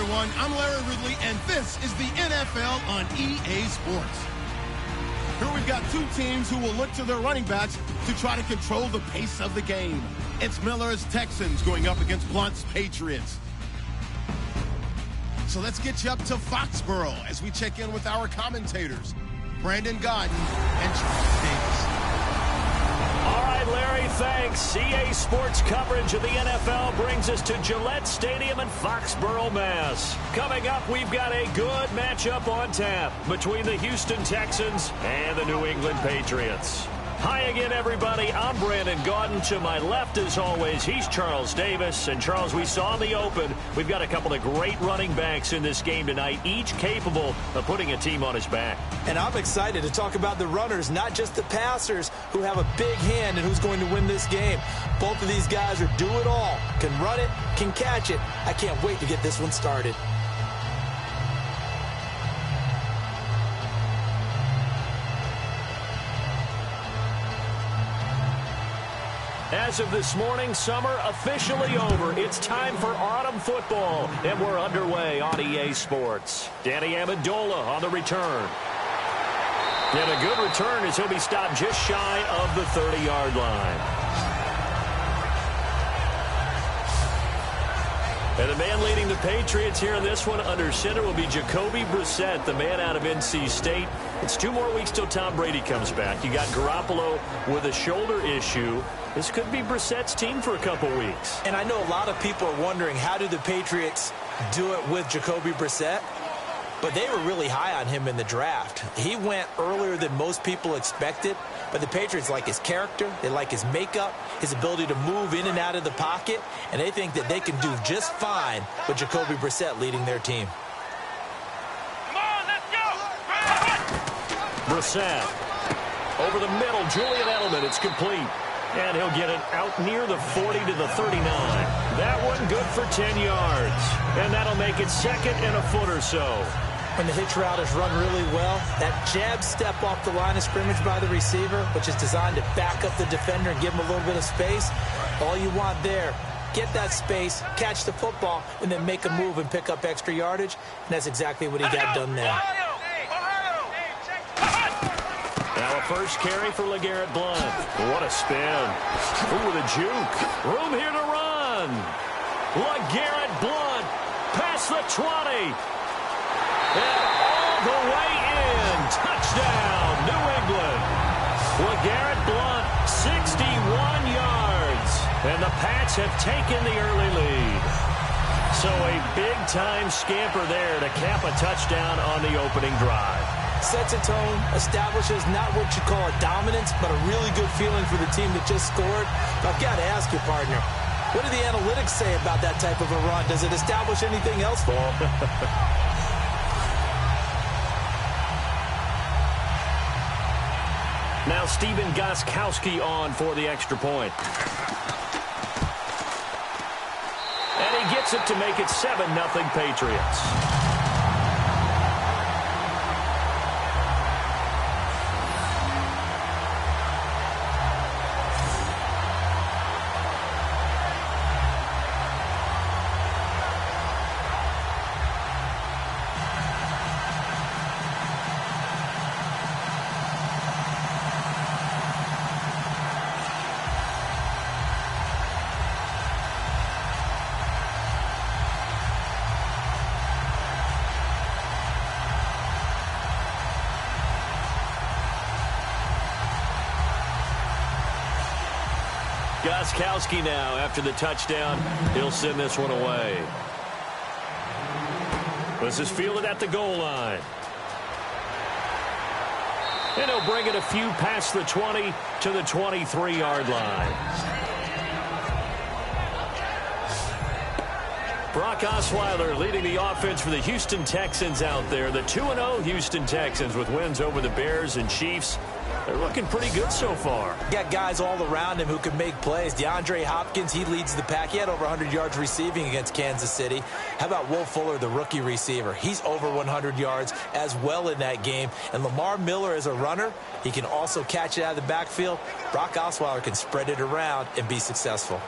everyone. I'm Larry Ridley, and this is the NFL on EA Sports. Here we've got two teams who will look to their running backs to try to control the pace of the game. It's Miller's Texans going up against Blunt's Patriots. So let's get you up to Foxborough as we check in with our commentators, Brandon Godden and Charles Davis. All right, Larry, thanks. EA Sports coverage of the NFL brings us to Gillette Stadium in Foxborough, Mass. Coming up, we've got a good matchup on tap between the Houston Texans and the New England Patriots. Hi again, everybody. I'm Brandon Gaudin. To my left, as always, he's Charles Davis. And, Charles, we saw in the open, we've got a couple of great running backs in this game tonight, each capable of putting a team on his back. And I'm excited to talk about the runners, not just the passers, who have a big hand in who's going to win this game. Both of these guys are do-it-all, can run it, can catch it. I can't wait to get this one started. As of this morning, summer officially over. It's time for autumn football, and we're underway on EA Sports. Danny Amendola on the return. And a good return as he'll be stopped just shy of the 30-yard line. And the man leading the Patriots here in this one under center will be Jacoby Brissett, the man out of NC State. It's 2 more weeks till Tom Brady comes back. You got Garoppolo with a shoulder issue. This could be Brissett's team for a couple weeks. And I know a lot of people are wondering, how do the Patriots do it with Jacoby Brissett? But they were really high on him in the draft. He went earlier than most people expected, but the Patriots like his character, they like his makeup, his ability to move in and out of the pocket, and they think that they can do just fine with Jacoby Brissett leading their team. Come on, let's go! Brissett over the middle, Julian Edelman, it's complete. And he'll get it out near the 40 to the 39. That one good for 10 yards. And that'll make it second and a foot or so. When the hitch route is run really well, that jab step off the line of scrimmage by the receiver, which is designed to back up the defender and give him a little bit of space, all you want there, get that space, catch the football, and then make a move and pick up extra yardage. And that's exactly what he got done there. Now a first carry for LeGarrette Blount. What a spin. Ooh, the juke. Room here to run. LeGarrette Blount past the 20. And all the way in. Touchdown, New England. LeGarrette Blount, 61 yards. And the Pats have taken the early lead. So a big-time scamper there to cap a touchdown on the opening drive. Sets a tone, establishes not what you call a dominance, but a really good feeling for the team that just scored. But I've got to ask you, partner, what do the analytics say about that type of a run? Does it establish anything else for them? Now Stephen Gostkowski on for the extra point. And he gets it to make it 7-0 Patriots. Gostkowski now, after the touchdown, he'll send this one away. This is fielded at the goal line. And he'll bring it a few past the 20 to the 23-yard line. Brock Osweiler leading the offense for the Houston Texans out there. The 2-0 Houston Texans with wins over the Bears and Chiefs. They're looking pretty good so far. Got guys all around him who can make plays. DeAndre Hopkins, he leads the pack. He had over 100 yards receiving against Kansas City. How about Will Fuller, the rookie receiver? He's over 100 yards as well in that game. And Lamar Miller as a runner, he can also catch it out of the backfield. Brock Osweiler can spread it around and be successful.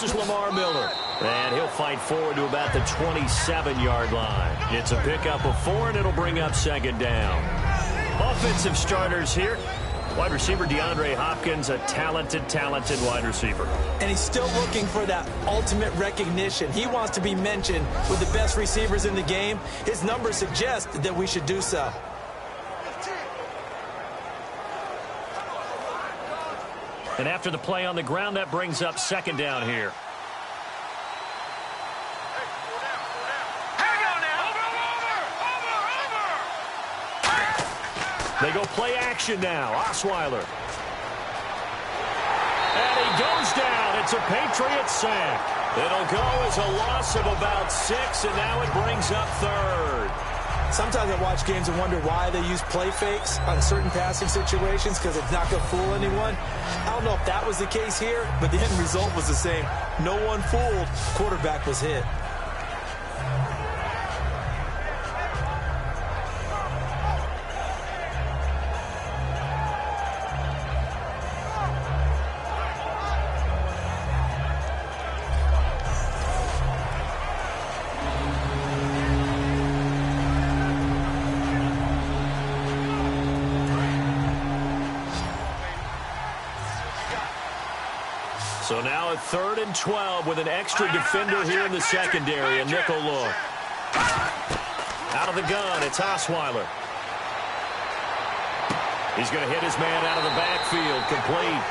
This is Lamar Miller. And he'll fight forward to about the 27-yard line. It's a pickup of 4, and it'll bring up second down. Offensive starters here. Wide receiver DeAndre Hopkins, a talented wide receiver. And he's still looking for that ultimate recognition. He wants to be mentioned with the best receivers in the game. His numbers suggest that we should do so. And after the play on the ground, that brings up second down here. They go play action now. Osweiler. And he goes down. It's a Patriots sack. It'll go as a loss of about 6, and now it brings up third. Sometimes I watch games and wonder why they use play fakes on certain passing situations, because it's not going to fool anyone. I don't know if that was the case here, but the end result was the same. No one fooled. Quarterback was hit. So now at 3rd and 12 with an extra defender here in the secondary. A nickel look. Out of the gun, it's Osweiler. He's going to hit his man out of the backfield. Complete.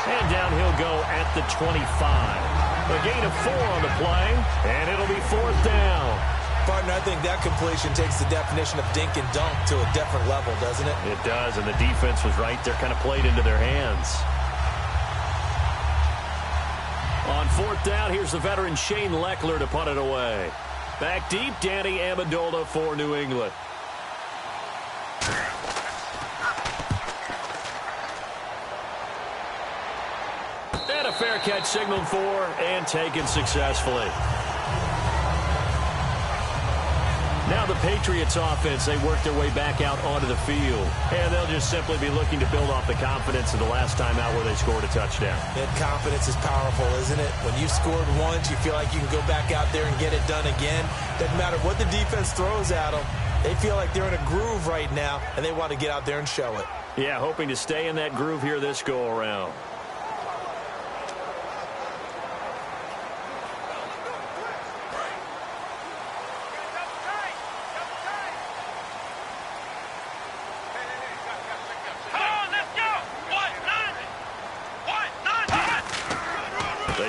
And down he'll go at the 25. A gain of 4 on the play, and it'll be 4th down. Partner, I think that completion takes the definition of dink and dunk to a different level, doesn't it? It does, and the defense was right there, kind of played into their hands. On 4th down, here's the veteran Shane Leckler to punt it away. Back deep, Danny Amendola for New England. And a fair catch signaled for and taken successfully. Now the Patriots offense, they work their way back out onto the field. And they'll just simply be looking to build off the confidence of the last time out where they scored a touchdown. That confidence is powerful, isn't it? When you've scored once, you feel like you can go back out there and get it done again. Doesn't matter what the defense throws at them. They feel like they're in a groove right now, and they want to get out there and show it. Yeah, hoping to stay in that groove here this go-around.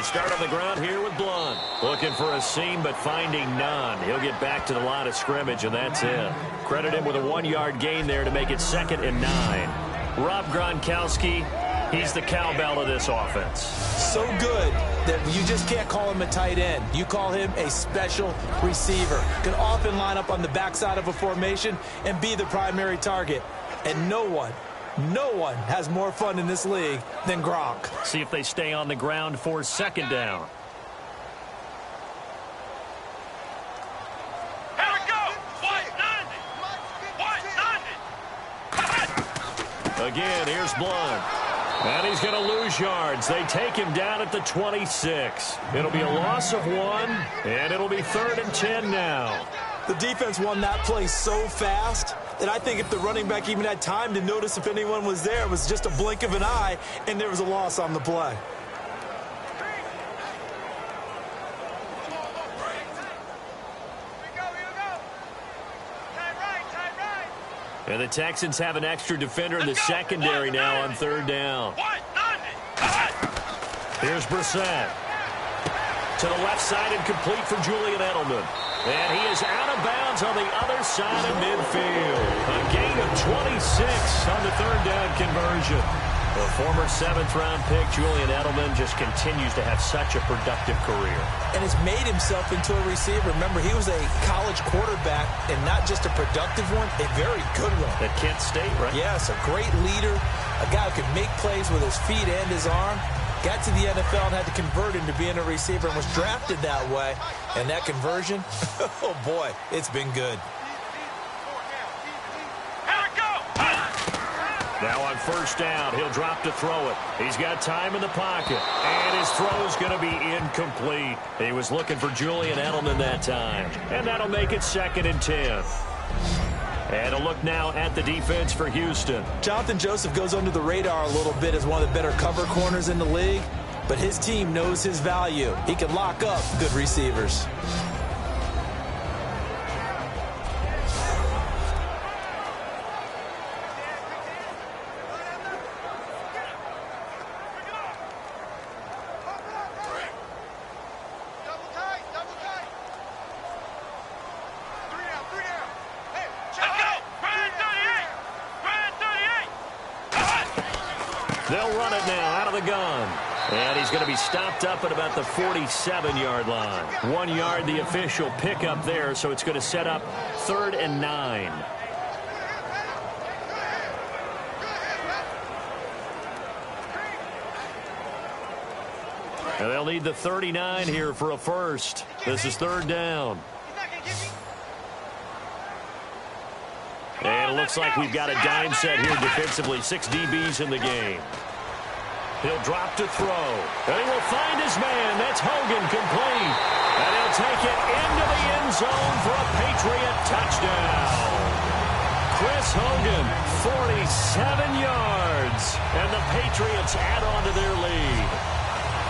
Start on the ground here with Blunt. Looking for a seam, but finding none. He'll get back to the line of scrimmage, and that's it. Credit him with a 1-yard gain there to make it 2nd and 9. Rob Gronkowski, he's the cowbell of this offense. So good that you just can't call him a tight end. You call him a special receiver. Can often line up on the backside of a formation and be the primary target. And no one has more fun in this league than Gronk. See if they stay on the ground for 2nd down. Here we go. White 90. Again, here's Blunt. And he's going to lose yards. They take him down at the 26. It'll be a loss of 1, and it'll be 3rd and 10 now. The defense won that play so fast that I think if the running back even had time to notice if anyone was there, it was just a blink of an eye, and there was a loss on the play. And the Texans have an extra defender in the secondary now on 3rd down. Here's Brissett. To the left side and complete for Julian Edelman. And he is out of bounds on the other side of midfield. A gain of 26 on the 3rd down conversion. The former 7th-round pick, Julian Edelman, just continues to have such a productive career. And has made himself into a receiver. Remember, he was a college quarterback, and not just a productive one, a very good one. At Kent State, right? Yes, a great leader, a guy who could make plays with his feet and his arm. Got to the NFL and had to convert into being a receiver and was drafted that way. And that conversion, oh boy, it's been good. Now on first down, he'll drop to throw it. He's got time in the pocket, and his throw's going to be incomplete. He was looking for Julian Edelman that time, and that'll make it 2nd and 10. And a look now at the defense for Houston. Jonathan Joseph goes under the radar a little bit as one of the better cover corners in the league, but his team knows his value. He can lock up good receivers. They'll run it now out of the gun. And he's going to be stopped up at about the 47-yard line. 1 yard, the official pickup there, so it's going to set up 3rd and 9. And they'll need the 39 here for a first. This is 3rd down. And it looks like we've got a dime set here defensively. 6 DBs in the game. He'll drop to throw. And he will find his man. That's Hogan, complete. And he'll take it into the end zone for a Patriot touchdown. Chris Hogan, 47 yards. And the Patriots add on to their lead.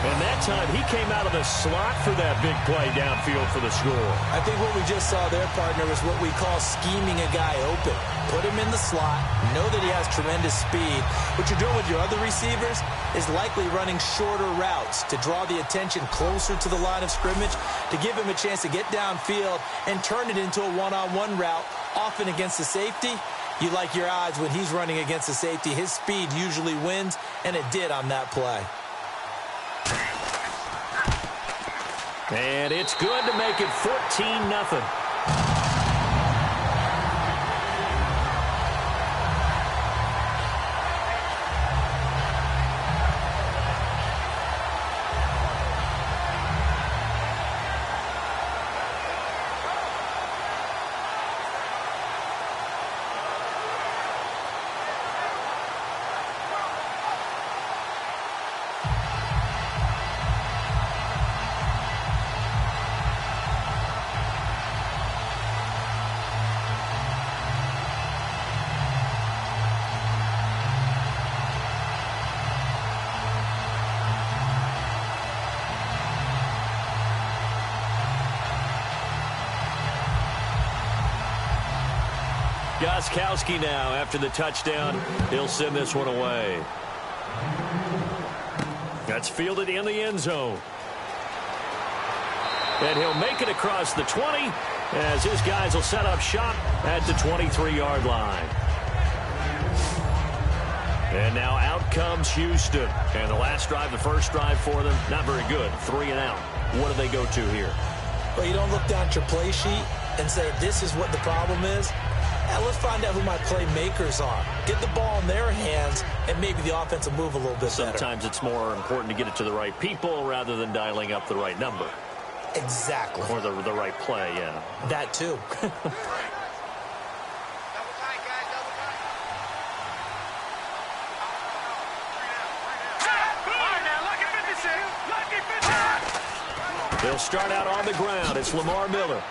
And that time, he came out of the slot for that big play downfield for the score. I think what we just saw there, partner, is what we call scheming a guy open. Put him in the slot, know that he has tremendous speed. What you're doing with your other receivers is likely running shorter routes to draw the attention closer to the line of scrimmage, to give him a chance to get downfield and turn it into a one-on-one route, often against the safety. You like your odds when he's running against the safety. His speed usually wins, and it did on that play. And it's good to make it 14-0. Gostkowski now after the touchdown. He'll send this one away. That's fielded in the end zone. And he'll make it across the 20 as his guys will set up shop at the 23-yard line. And now out comes Houston. And the last drive, the first drive for them, not very good. 3 and out. What do they go to here? Well, you don't look down at your play sheet and say, this is what the problem is. Now let's find out who my playmakers are. Get the ball in their hands, and maybe the offense will move a little bit better. Sometimes it's more important to get it to the right people rather than dialing up the right number. Exactly. Or the right play, yeah. That too. They'll start out on the ground. It's Lamar Miller.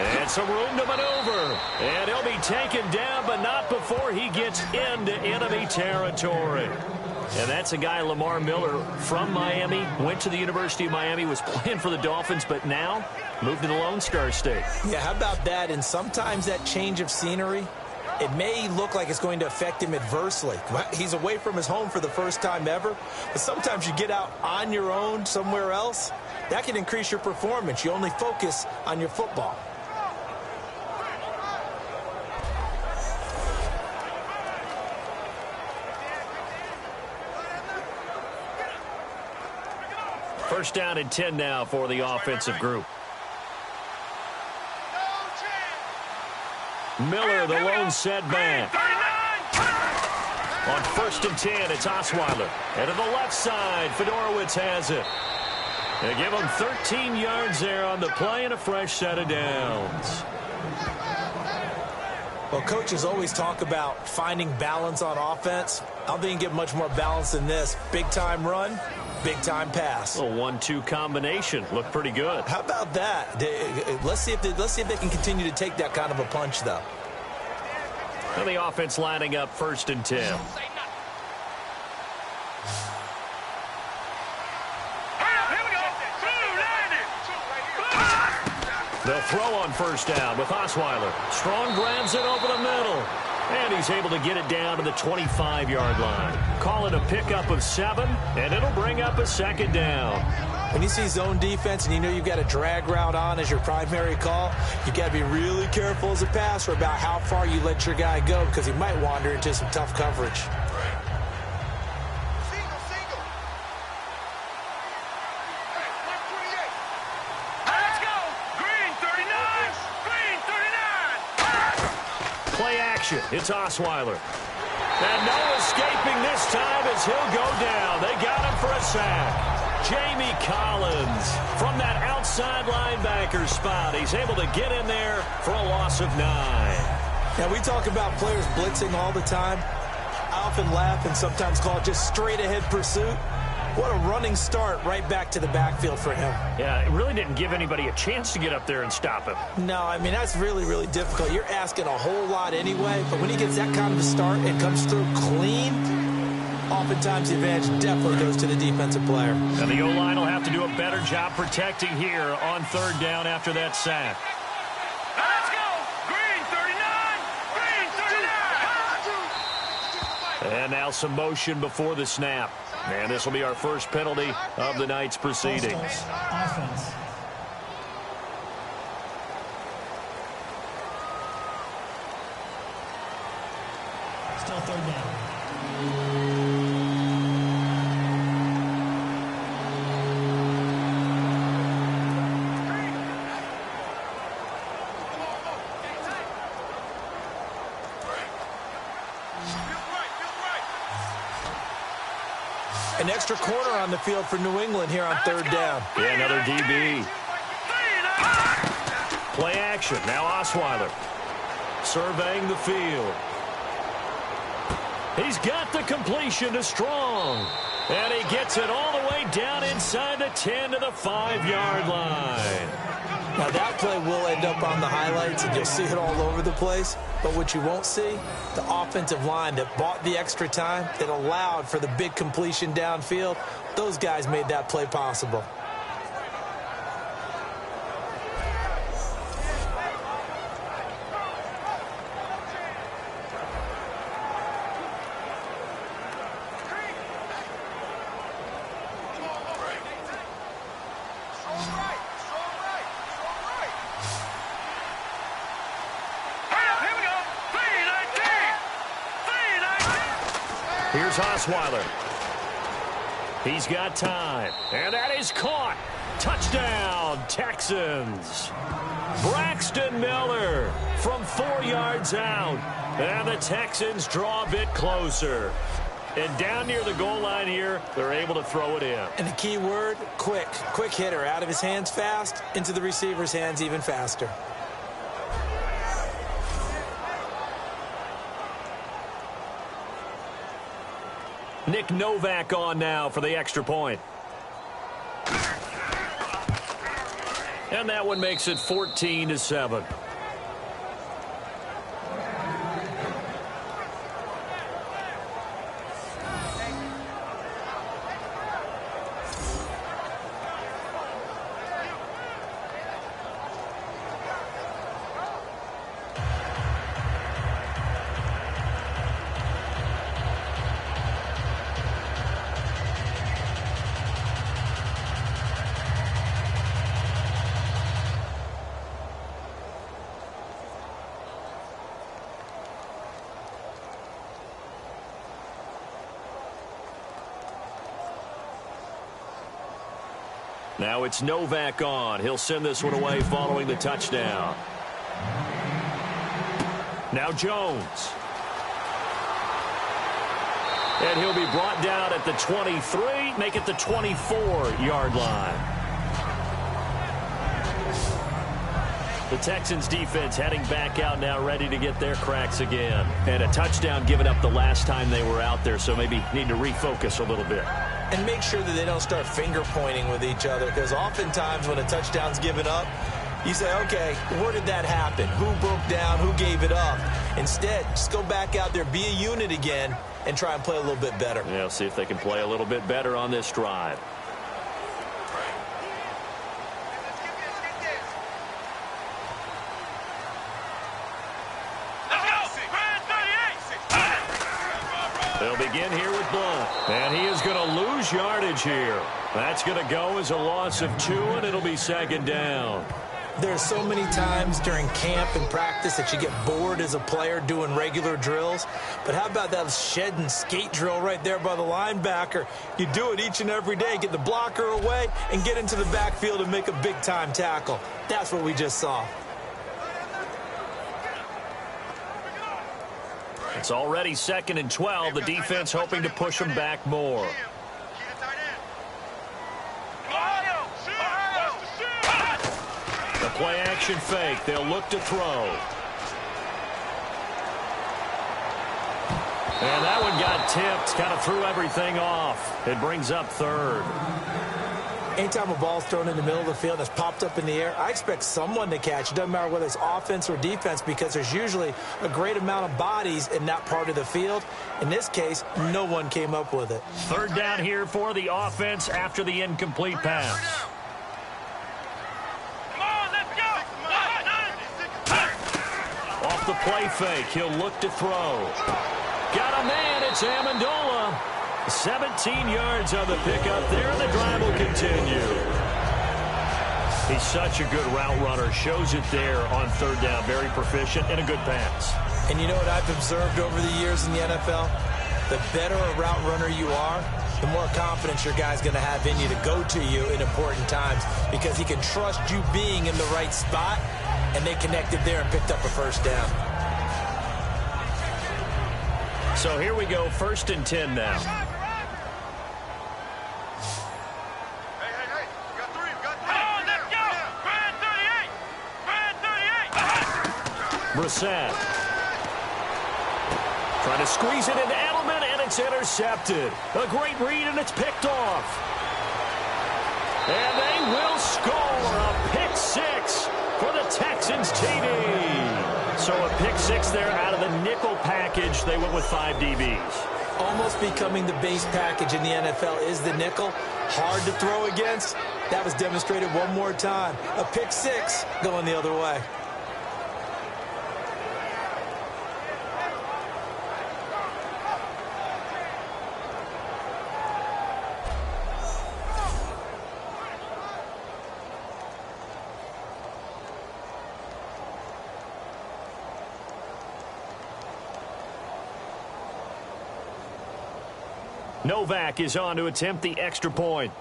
And some room to maneuver. And he'll be taken down, but not before he gets into enemy territory. And that's a guy, Lamar Miller, from Miami. Went to the University of Miami, was playing for the Dolphins, but now moved to the Lone Star State. Yeah, how about that? And sometimes that change of scenery, it may look like it's going to affect him adversely. He's away from his home for the first time ever. But sometimes you get out on your own somewhere else, that can increase your performance. You only focus on your football. First down and 10 now for the offensive group. Miller, the lone setback. On first and 10, it's Osweiler. And to the left side, Fedorowicz has it. They give him 13 yards there on the play and a fresh set of downs. Well, coaches always talk about finding balance on offense. I don't think you can get much more balance than this. Big-time run, big-time pass. A 1-2 combination. Looked pretty good. How about that? Let's see if they can continue to take that kind of a punch, though. And the offense lining up 1st and 10. They'll throw on 1st down with Osweiler. Strong grabs it over the middle. And he's able to get it down to the 25-yard line. Call it a pickup of 7, and it'll bring up a 2nd down. When you see zone defense and you know you've got a drag route on as your primary call, you've got to be really careful as a passer about how far you let your guy go because he might wander into some tough coverage. It's Osweiler. And no escaping this time as he'll go down. They got him for a sack. Jamie Collins from that outside linebacker spot. He's able to get in there for a loss of 9. Now, we talk about players blitzing all the time. I often laugh and sometimes call it just straight-ahead pursuit. What a running start right back to the backfield for him. Yeah, it really didn't give anybody a chance to get up there and stop him. No, I mean, that's really, really difficult. You're asking a whole lot anyway, but when he gets that kind of a start and comes through clean, oftentimes the advantage definitely goes to the defensive player. And the O-line will have to do a better job protecting here on 3rd down after that sack. Let's go! Green 39! Green 39! And now some motion before the snap. And this will be our first penalty of the night's proceedings. Offense. Still 3rd down. An extra corner on the field for New England here on 3rd down. Yeah, another DB. Play action. Now Osweiler surveying the field. He's got the completion to Strong. And he gets it all the way down inside the 10 to the 5-yard line. Now, that play will end up on the highlights, and you'll see it all over the place. But what you won't see, the offensive line that bought the extra time, that allowed for the big completion downfield, those guys made that play possible. Here's Osweiler. He's got time. And that is caught. Touchdown, Texans. Braxton Miller from 4 yards out. And the Texans draw a bit closer. And down near the goal line here, they're able to throw it in. And the key word, quick. Quick hitter. Out of his hands fast, into the receiver's hands even faster. Nick Novak on now for the extra point. And that one makes it 14-7. Now it's Novak on. He'll send this one away following the touchdown. Now Jones. And he'll be brought down at the 23, make it the 24-yard line. The Texans defense heading back out now, ready to get their cracks again. And a touchdown given up the last time they were out there, so maybe need to refocus a little bit. And make sure that they don't start finger pointing with each other, because oftentimes when a touchdown's given up, you say, okay, where did that happen? Who broke down? Who gave it up? Instead, just go back out there, be a unit again, and try and play a little bit better. Yeah, see if they can play a little bit better on this drive. They'll begin here with Blunt. And he is going to lose yardage here. That's going to go as a loss of 2, and it'll be second down. There's so many times during camp and practice that you get bored as a player doing regular drills. But how about that shed and skate drill right there by the linebacker? You do it each and every day. Get the blocker away and get into the backfield and make a big-time tackle. That's what we just saw. It's already 2nd and 12. The defense hoping to push them back more. The play-action fake. They'll look to throw. And that one got tipped. Kind of threw everything off. It brings up 3rd. Anytime a ball's thrown in the middle of the field that's popped up in the air, I expect someone to catch. It doesn't matter whether it's offense or defense, because there's usually a great amount of bodies in that part of the field. In this case, no one came up with it. 3rd down here for the offense after the incomplete pass. Come on, let's go. Off the play fake, he'll look to throw. Got a man, it's Amendola. 17 yards on the pickup there, and the drive will continue. He's such a good route runner. Shows it there on 3rd down. Very proficient and a good pass. And you know what I've observed over the years in the NFL? The better a route runner you are, the more confidence your guy's going to have in you to go to you in important times, because he can trust you being in the right spot, and they connected there and picked up a 1st down. So here we go, 1st and 10 now. Brissett. Trying to squeeze it into Edelman, and it's intercepted. A great read, and it's picked off. And they will score a pick 6 for the Texans TD. So a pick 6 there out of the nickel package. They went with 5 DBs. Almost becoming the base package in the NFL is the nickel. Hard to throw against. That was demonstrated one more time. A pick 6 going the other way. Novak is on to attempt the extra point.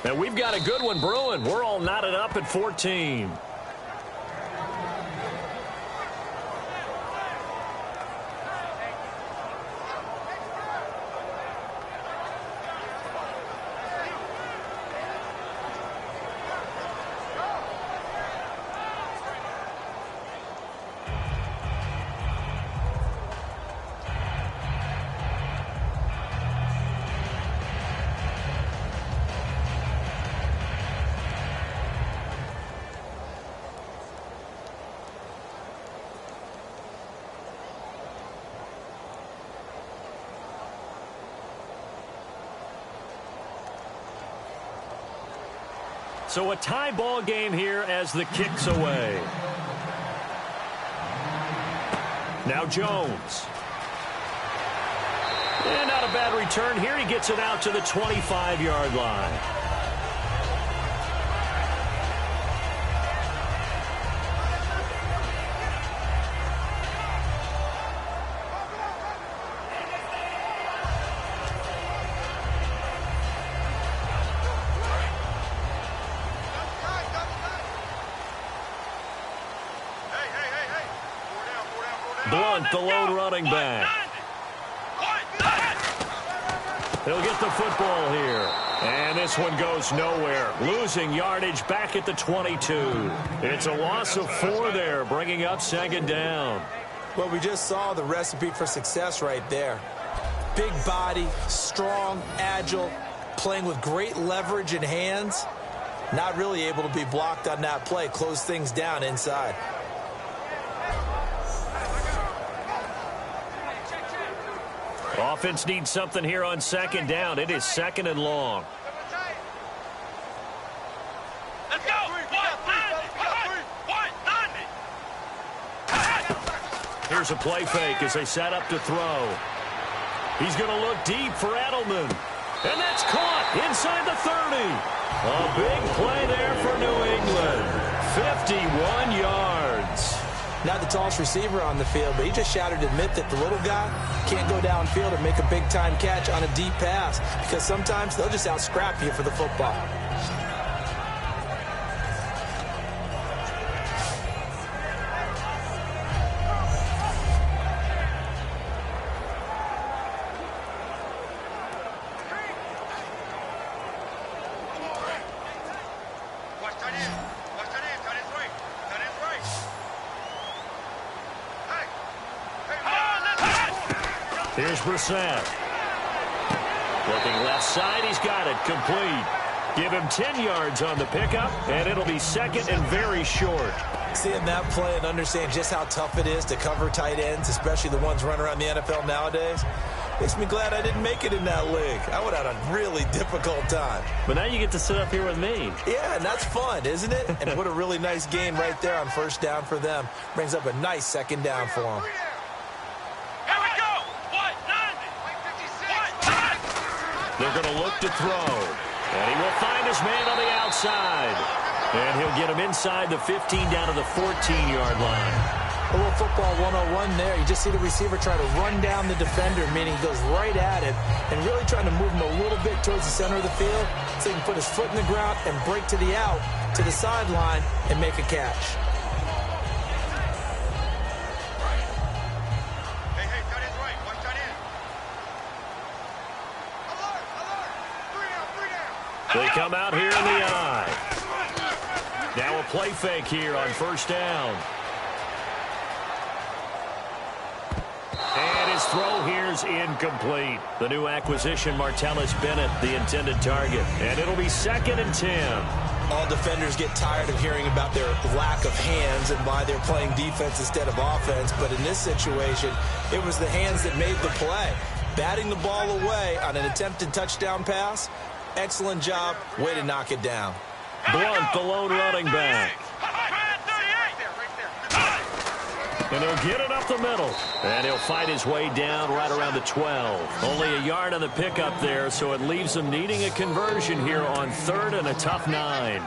And we've got a good one brewing. We're all knotted up at 14. So a tie ball game here as the kick's away. Now Jones. And not a bad return here. He gets it out to the 25-yard line. Blunt, the lone running back. He'll get the football here. And this one goes nowhere. Losing yardage back at the 22. It's a loss of 4 there, bringing up second down. Well, we just saw the recipe for success right there. Big body, strong, agile, playing with great leverage in hands. Not really able to be blocked on that play. Close things down inside. Offense needs something here on second down. It is second and long. Let's go. Here's a play fake as they set up to throw. He's going to look deep for Edelman. And that's caught inside the 30. A big play there for New England. 51 yards. Not the tallest receiver on the field, but he just shouted to admit that the little guy can't go downfield and make a big-time catch on a deep pass because sometimes they'll just out-scrap you for the football. Here's Brissett. Looking left side, he's got it, complete. Give him 10 yards on the pickup, and it'll be second and very short. Seeing that play and understand just how tough it is to cover tight ends, especially the ones running around the NFL nowadays, makes me glad I didn't make it in that league. I would have had a really difficult time. But now you get to sit up here with me. Yeah, and that's fun, isn't it? And what a really nice gain right there on first down for them. Brings up a nice second down for them. They're going to look to throw. And he will find his man on the outside. And he'll get him inside the 15 down to the 14-yard line. A little football 101 there. You just see the receiver try to run down the defender, meaning he goes right at it, and really trying to move him a little bit towards the center of the field so he can put his foot in the ground and break to the out, to the sideline, and make a catch. They come out here in the eye. Now a play fake here on first down. And his throw here's incomplete. The new acquisition, Martellus Bennett, the intended target. And it'll be second and 10. All defenders get tired of hearing about their lack of hands and why they're playing defense instead of offense. But in this situation, it was the hands that made the play. Batting the ball away on an attempted touchdown pass. Excellent job. Way to knock it down. Blunt, the lone running back. And he'll get it up the middle. And he'll fight his way down right around the 12. Only a yard on the pickup there, so it leaves them needing a conversion here on third and a tough 9.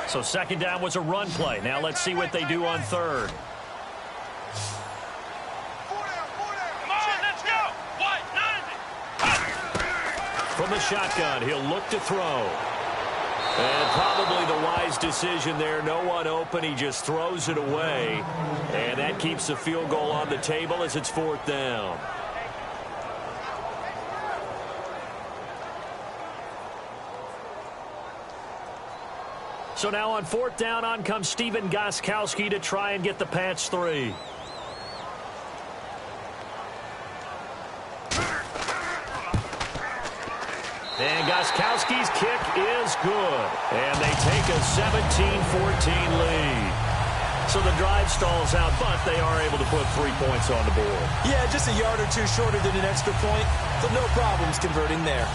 So second down was a run play. Now let's see what they do on third. From the shotgun, he'll look to throw. And probably the wise decision there. No one open. He just throws it away. And that keeps the field goal on the table as it's fourth down. So now on fourth down, on comes Stephen Gostkowski to try and get the Pats 3. And Gostkowski's kick is good. And they take a 17-14 lead. So the drive stalls out, but they are able to put 3 points on the board. Yeah, just a yard or two shorter than an extra point. So no problems converting there.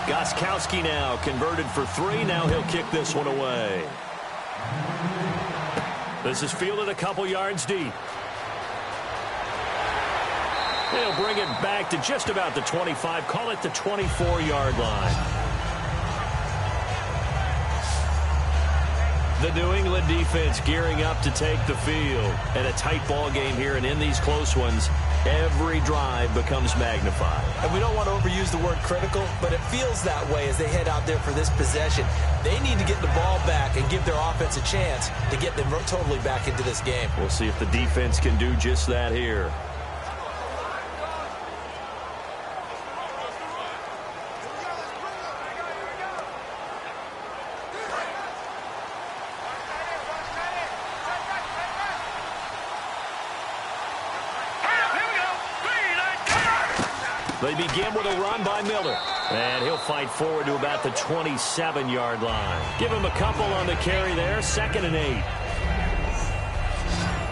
Gostkowski now converted for 3. Now he'll kick this one away. This is fielded a couple yards deep. They'll bring it back to just about the 25. Call it the 24-yard line. The New England defense gearing up to take the field. And a tight ball game here, and in these close ones, every drive becomes magnified. And we don't want to overuse the word critical, but it feels that way as they head out there for this possession. They need to get the ball back and give their offense a chance to get them totally back into this game. We'll see if the defense can do just that here. They begin with a run by Miller. And he'll fight forward to about the 27-yard line. Give him a couple on the carry there. 2nd and 8.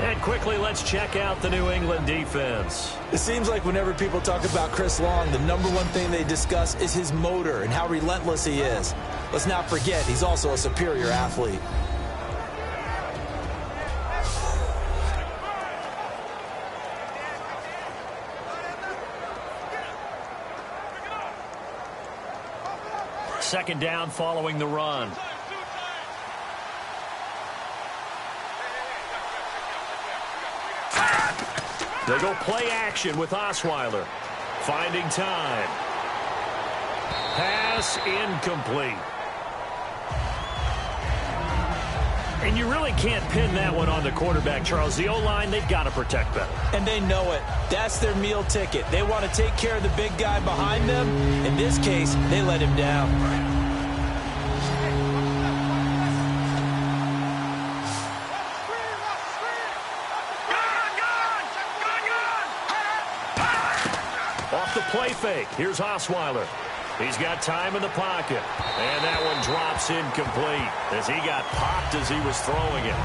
And quickly, let's check out the New England defense. It seems like whenever people talk about Chris Long, the number one thing they discuss is his motor and how relentless he is. Let's not forget, he's also a superior athlete. Second down following the run. They go play action with Osweiler. Finding time. Pass incomplete. And you really can't pin that one on the quarterback, Charles. The O-line, they've got to protect better. And they know it. That's their meal ticket. They want to take care of the big guy behind them. In this case, they let him down. Off the play fake. Here's Osweiler. He's got time in the pocket. And that one drops incomplete as he got popped as he was throwing it.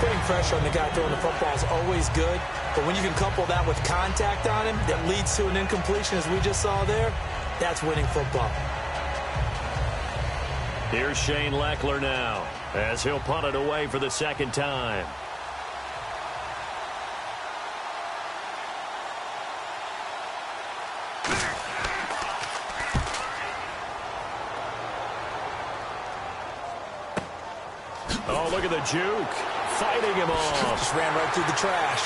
Putting pressure on the guy throwing the football is always good, but when you can couple that with contact on him that leads to an incompletion, as we just saw there, that's winning football. Here's Shane Leckler now as he'll punt it away for the second time. Oh, look at the juke. Fighting him off. Just ran right through the trash.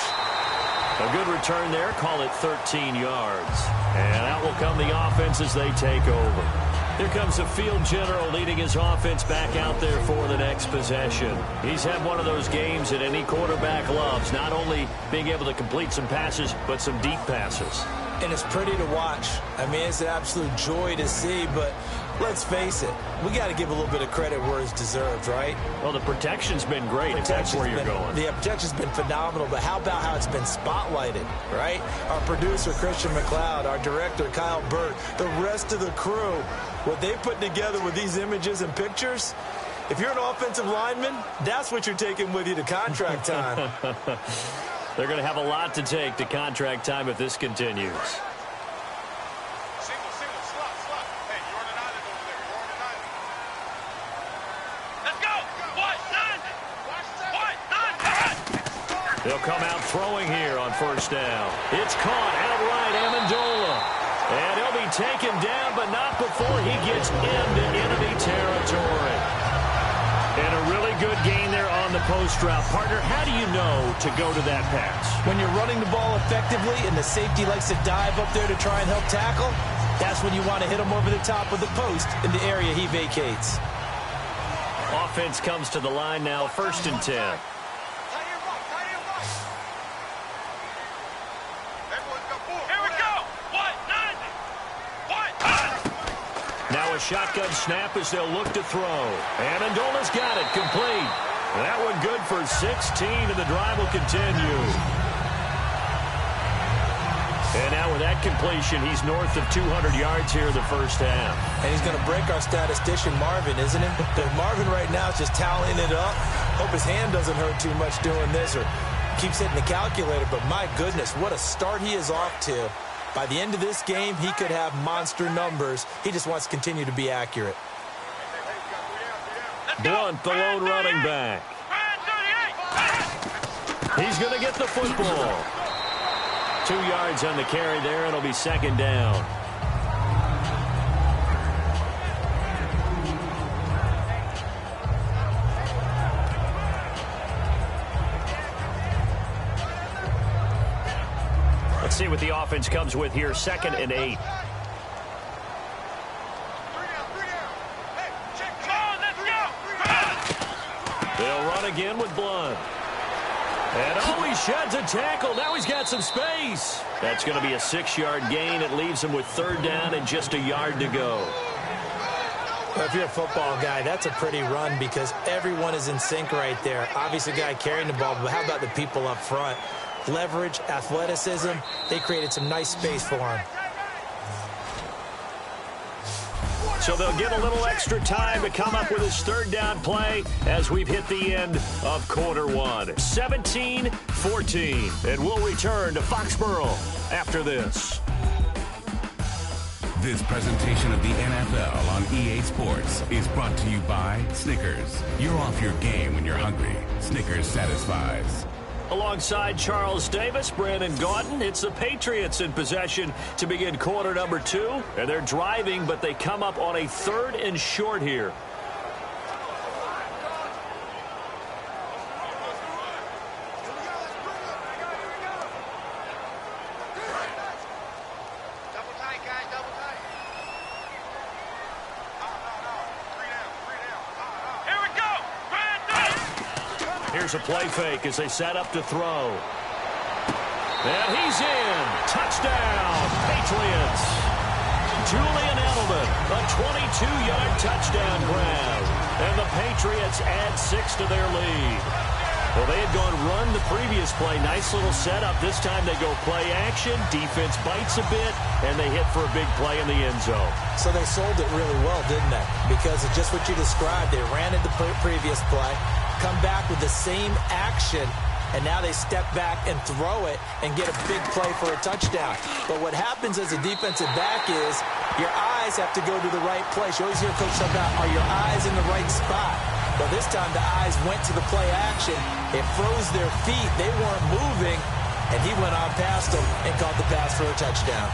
A good return there. Call it 13 yards. And out will come the offense as they take over. Here comes the field general leading his offense back out there for the next possession. He's had one of those games that any quarterback loves, not only being able to complete some passes, but some deep passes. And it's pretty to watch. I mean, it's an absolute joy to see, but let's face it, we got to give a little bit of credit where it's deserved, right? Well, the protection's been great, if that's where you're going. The protection's been phenomenal, but how about how it's been spotlighted, right? Our producer, Christian McLeod, our director, Kyle Burt, the rest of the crew, what they put together with these images and pictures, if you're an offensive lineman, that's what you're taking with you to contract time. They're going to have a lot to take to contract time if this continues. They'll come out throwing here on first down. It's caught outright, Amendola. And he'll be taken down, but not before he gets into enemy territory. And a really good gain there on the post route. Partner, how do you know to go to that pass? When you're running the ball effectively and the safety likes to dive up there to try and help tackle, that's when you want to hit him over the top of the post in the area he vacates. Offense comes to the line now, 1st and 10. Now a shotgun snap as they'll look to throw. Amendola's got it, complete. That one good for 16, and the drive will continue. And now with that completion, he's north of 200 yards here in the first half. And he's going to break our statistician, Marvin, isn't it? Marvin right now is just tallying it up. Hope his hand doesn't hurt too much doing this or keeps hitting the calculator. But my goodness, what a start he is off to. By the end of this game, he could have monster numbers. He just wants to continue to be accurate. Blunt, the lone running back. He's going to get the football. 2 yards on the carry there. It'll be second down. Let's see what the offense comes with here. 2nd and 8. They'll run again with Blunt. And he sheds a tackle. Now he's got some space. That's going to be a 6-yard gain. It leaves him with 3rd down and just a yard to go. Well, if you're a football guy, that's a pretty run because everyone is in sync right there. Obviously, the guy carrying the ball, but how about the people up front? Leverage, athleticism, they created some nice space for him. So they'll get a little extra time to come up with his 3rd down play as we've hit the end of quarter 1. 17-14. And we'll return to Foxborough after this. This presentation of the NFL on EA Sports is brought to you by Snickers. You're off your game when you're hungry. Snickers satisfies. Alongside Charles Davis, Brandon Gaudin, it's the Patriots in possession to begin quarter number 2. And they're driving, but they come up on a 3rd and short here. Here's a play fake as they set up to throw. And he's in. Touchdown, Patriots. Julian Edelman, a 22-yard touchdown grab. And the Patriots add 6 to their lead. Well, they had gone run the previous play. Nice little setup. This time they go play action. Defense bites a bit, and they hit for a big play in the end zone. So they sold it really well, didn't they? Because of just what you described. They ran it the previous play, come back with the same action, and now they step back and throw it and get a big play for a touchdown. But what happens as a defensive back is your eyes have to go to the right place. You always hear coach talk about, are your eyes in the right spot? Well, this time the eyes went to the play action. It froze their feet. They weren't moving, and he went on past them and caught the pass for a touchdown.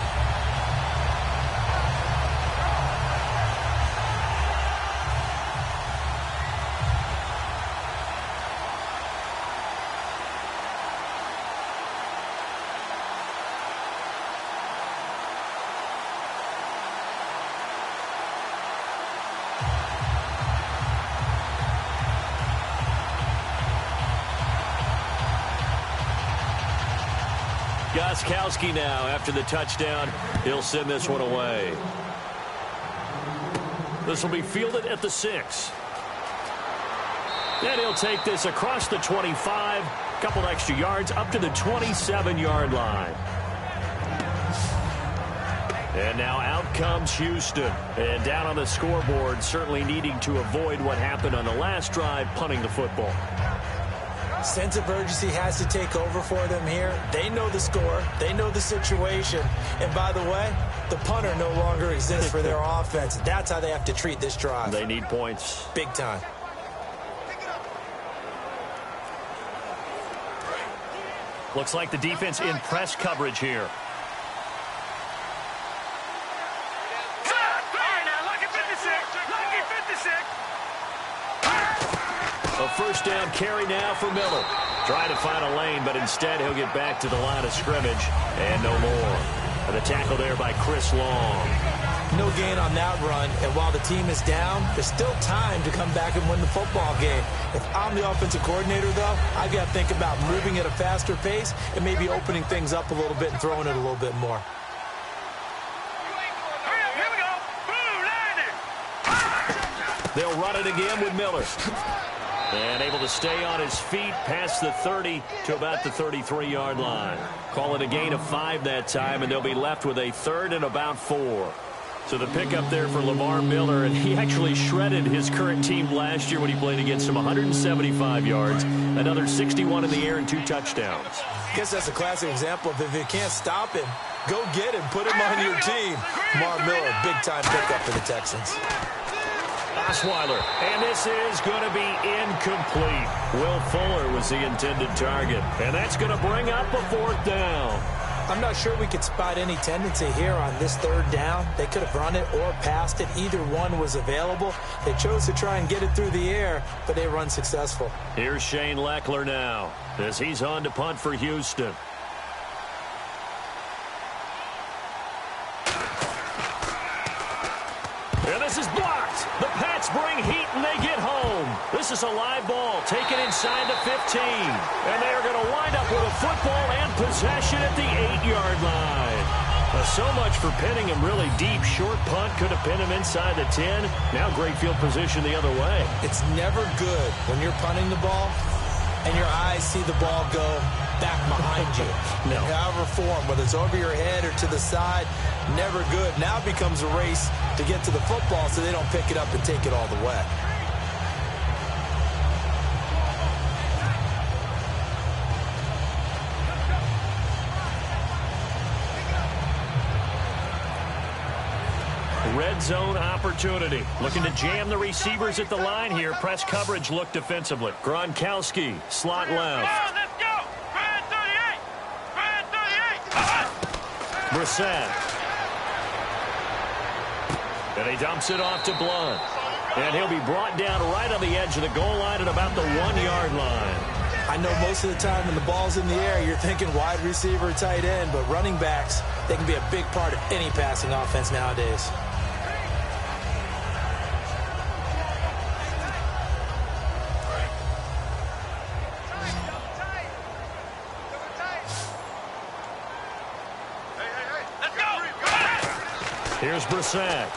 Gostkowski now, after the touchdown, he'll send this one away. This will be fielded at the 6. And he'll take this across the 25, a couple extra yards, up to the 27-yard line. And now out comes Houston. And down on the scoreboard, certainly needing to avoid what happened on the last drive, punting the football. Sense of urgency has to take over for them here. They know the score. They know the situation. And by the way, the punter no longer exists for their offense. That's how they have to treat this drive. They need points. Big time. Looks like the defense in press coverage here. A first down carry now for Miller. Trying to find a lane, but instead he'll get back to the line of scrimmage. And no more. And the tackle there by Chris Long. No gain on that run. And while the team is down, there's still time to come back and win the football game. If I'm the offensive coordinator, though, I've got to think about moving at a faster pace and maybe opening things up a little bit and throwing it a little bit more. They'll run it again with Miller. And able to stay on his feet past the 30 to about the 33-yard line. Call it a gain of 5 that time, and they'll be left with a 3rd and about 4. So the pickup there for Lamar Miller, and he actually shredded his current team last year when he played against them. 175 yards, another 61 in the air, and 2 touchdowns. I guess that's a classic example of if you can't stop him, go get him, put him on your team. Lamar Miller, big-time pickup for the Texans. Osweiler, and this is going to be incomplete. Will Fuller was the intended target, and that's going to bring up a 4th down. I'm not sure we could spot any tendency here on this third down. They could have run it or passed it. Either one was available. They chose to try and get it through the air, but they were unsuccessful. Here's Shane Leckler now as he's on to punt for Houston. And this is blocked. The Pats bring heat and they get home. This is a live ball taken inside the 15. And they are going to wind up with a football and possession at the 8-yard line. So much for pinning him really deep. Short punt could have pinned him inside the 10. Now great field position the other way. It's never good when you're punting the ball and your eyes see the ball go back behind you. No. However form, whether it's over your head or to the side, never good. Now it becomes a race to get to the football so they don't pick it up and take it all the way. Red zone opportunity. Looking to jam the receivers at the line here. Press coverage look defensively. Gronkowski, slot left. Let's go! Brad 38! Brad 38! Brissett. And he dumps it off to Blunt. And he'll be brought down right on the edge of the goal line at about the 1-yard line. I know most of the time when the ball's in the air, you're thinking wide receiver, tight end, but running backs, they can be a big part of any passing offense nowadays. Here's Brissett.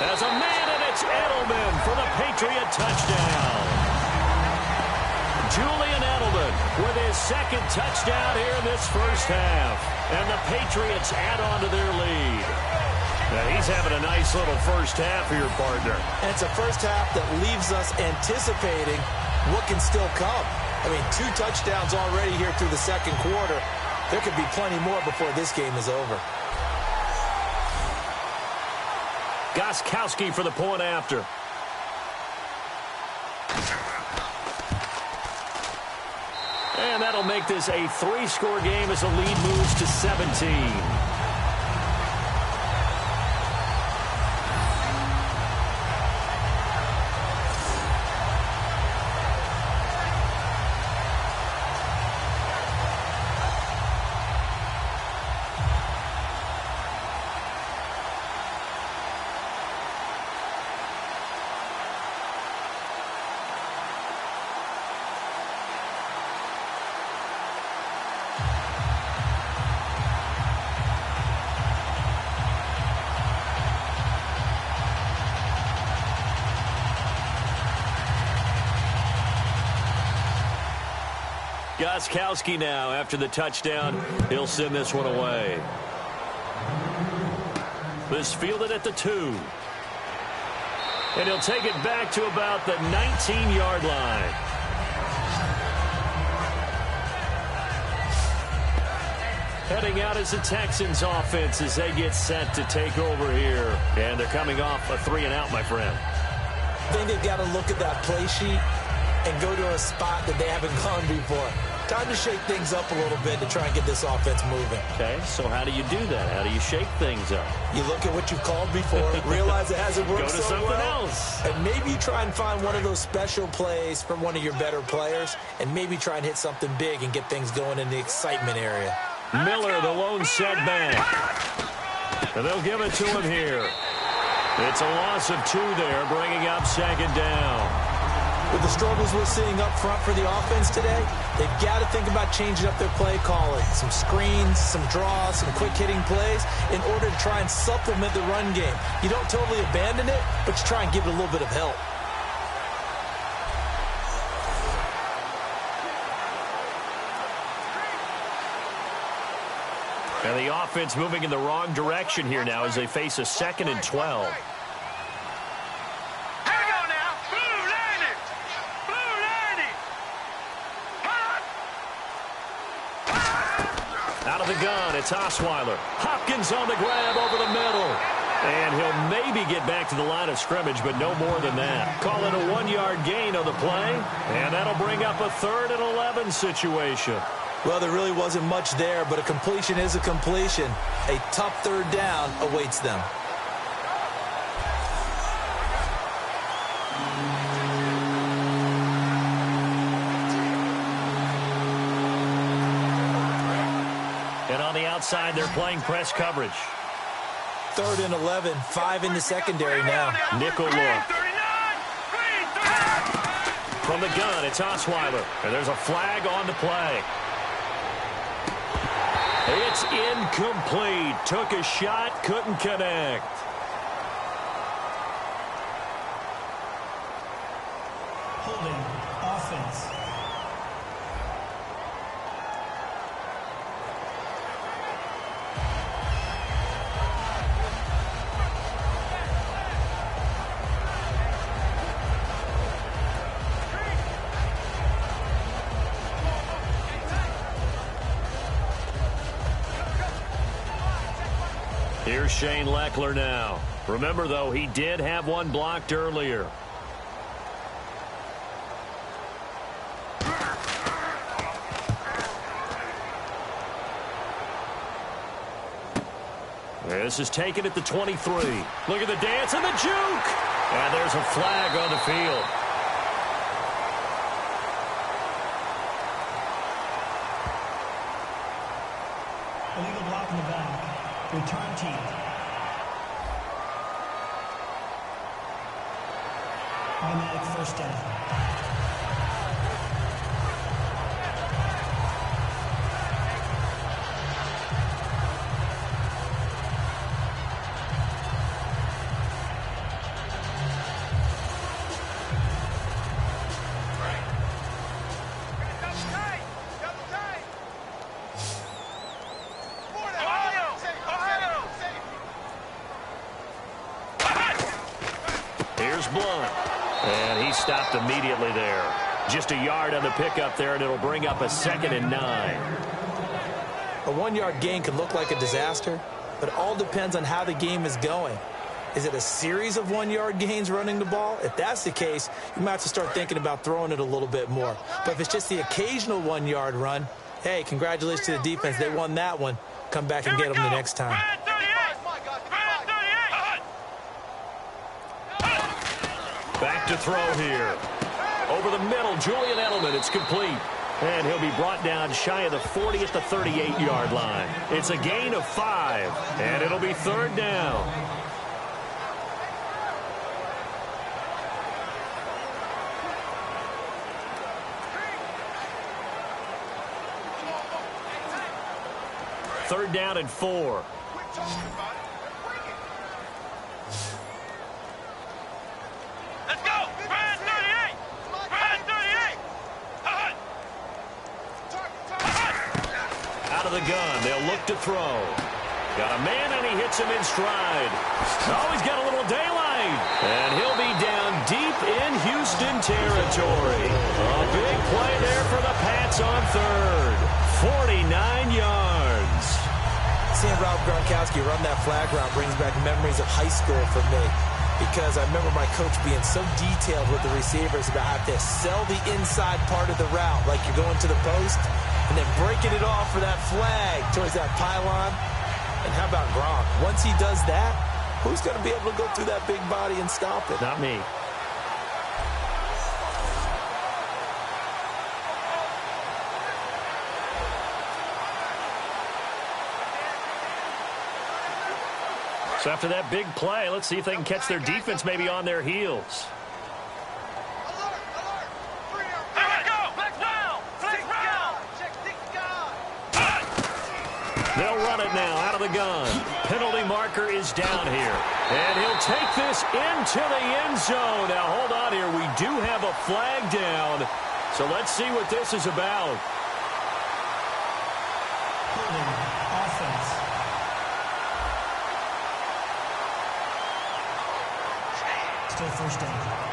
As a man, and it's Edelman for the Patriot touchdown. Julian Edelman with his second touchdown here in this first half. And the Patriots add on to their lead. Now he's having a nice little first half here, partner. And it's a first half that leaves us anticipating what can still come. I mean, 2 touchdowns already here through the second quarter. There could be plenty more before this game is over. Gostkowski for the point after. And that'll make this a 3-score game as the lead moves to 17. Gostkowski now after the touchdown. He'll send this one away. This fielded at the 2. And he'll take it back to about the 19-yard line. Heading out is the Texans offense as they get set to take over here. And they're coming off a 3-and-out, my friend. I think they've got to look at that play sheet and go to a spot that they haven't gone before. Time to shake things up a little bit to try and get this offense moving. Okay, so how do you do that? How do you shake things up? You look at what you've called before, realize it hasn't worked Go to so something well, else. and maybe you try and find one of those special plays from one of your better players, and maybe try and hit something big and get things going in the excitement area. Miller, the lone setback. And they'll give it to him here. It's a loss of 2 there, bringing up second down. With the struggles we're seeing up front for the offense today, they've got to think about changing up their play calling. Some screens, some draws, some quick-hitting plays in order to try and supplement the run game. You don't totally abandon it, but you try and give it a little bit of help. And the offense moving in the wrong direction here now as they face a 2nd and 12. Out of the gun, it's Osweiler. Hopkins on the grab over the middle. And he'll maybe get back to the line of scrimmage, but no more than that. Call it a 1-yard gain on the play. And that'll bring up a 3rd and 11 situation. Well, there really wasn't much there, but a completion is a completion. A tough third down awaits them. And on the outside, they're playing press coverage. 3rd and 11, 5 in the secondary now. Nickel look. From the gun, it's Osweiler. And there's a flag on the play. It's incomplete. Took a shot, couldn't connect. Holding offense. Here's Shane Leckler now. Remember, though, he did have one blocked earlier. This is taken at the 23. Look at the dance and the juke. And there's a flag on the field. Illegal block in the back. Return team. Automatic first down. And he stopped immediately there. Just a yard on the pickup there, and it'll bring up a 2nd and 9. A 1-yard gain can look like a disaster, but it all depends on how the game is going. Is it a series of 1-yard gains running the ball? If that's the case, you might have to start thinking about throwing it a little bit more. But if it's just the occasional 1-yard run, hey, congratulations to the defense. They won that one. Come back and get them the next time. Back to throw here. Over the middle, Julian Edelman. It's complete. And he'll be brought down shy of the 40 at the 38-yard line. It's a gain of 5, and it'll be 3rd down. Third down and 4. The gun. They'll look to throw. Got a man, and he hits him in stride. Oh, he's got a little daylight. And he'll be down deep in Houston territory. A big play there for the Pats on 3rd. 49 yards. Seeing Rob Gronkowski run that flag route brings back memories of high school for me. Because I remember my coach being so detailed with the receivers about how to sell the inside part of the route, like you're going to the post, and then breaking it off for that flag towards that pylon. And how about Gronk? Once he does that, who's going to be able to go through that big body and stop it? Not me. So after that big play, let's see if they can catch their defense maybe on their heels. They'll run it now out of the gun. Penalty marker is down here. And he'll take this into the end zone. Now, hold on here. We do have a flag down. So let's see what this is about. Offense. Still first down.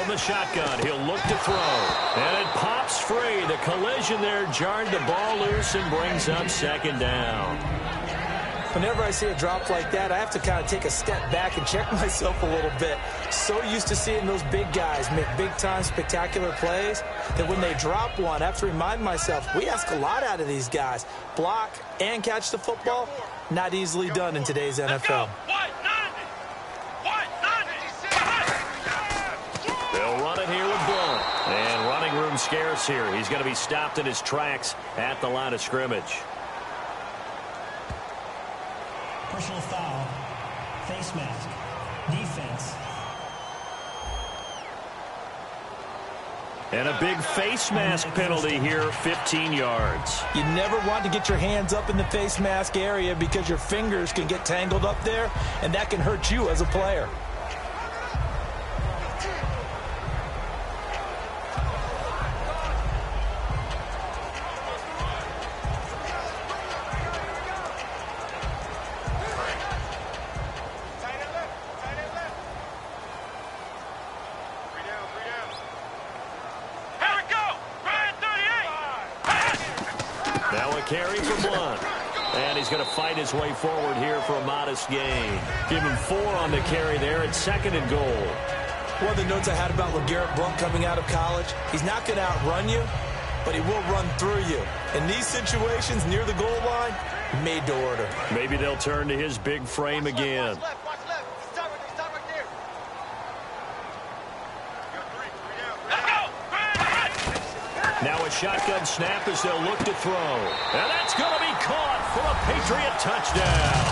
From the shotgun, he'll look to throw. And it pops free. The collision there jarred the ball loose and brings up second down. Whenever I see a drop like that, I have to kind of take a step back and check myself a little bit. So used to seeing those big guys make big-time spectacular plays that when they drop one, I have to remind myself, we ask a lot out of these guys. Block and catch the football, not easily done in today's NFL. They'll run it here with Blunt. And running room scarce here. He's going to be stopped in his tracks at the line of scrimmage. Personal foul, face mask, defense. And a big face mask penalty here, 15 yards. You never want to get your hands up in the face mask area because your fingers can get tangled up there, and that can hurt you as a player. Carry for Blunt. And he's going to fight his way forward here for a modest gain. Give him 4 on the carry there at 2nd and goal. One of the notes I had about LeGarrette Blunt coming out of college, he's not going to outrun you, but he will run through you. In these situations near the goal line, made to order. Maybe they'll turn to his big frame again. Now a shotgun snap as they'll look to throw. And that's going to be caught for a Patriot touchdown.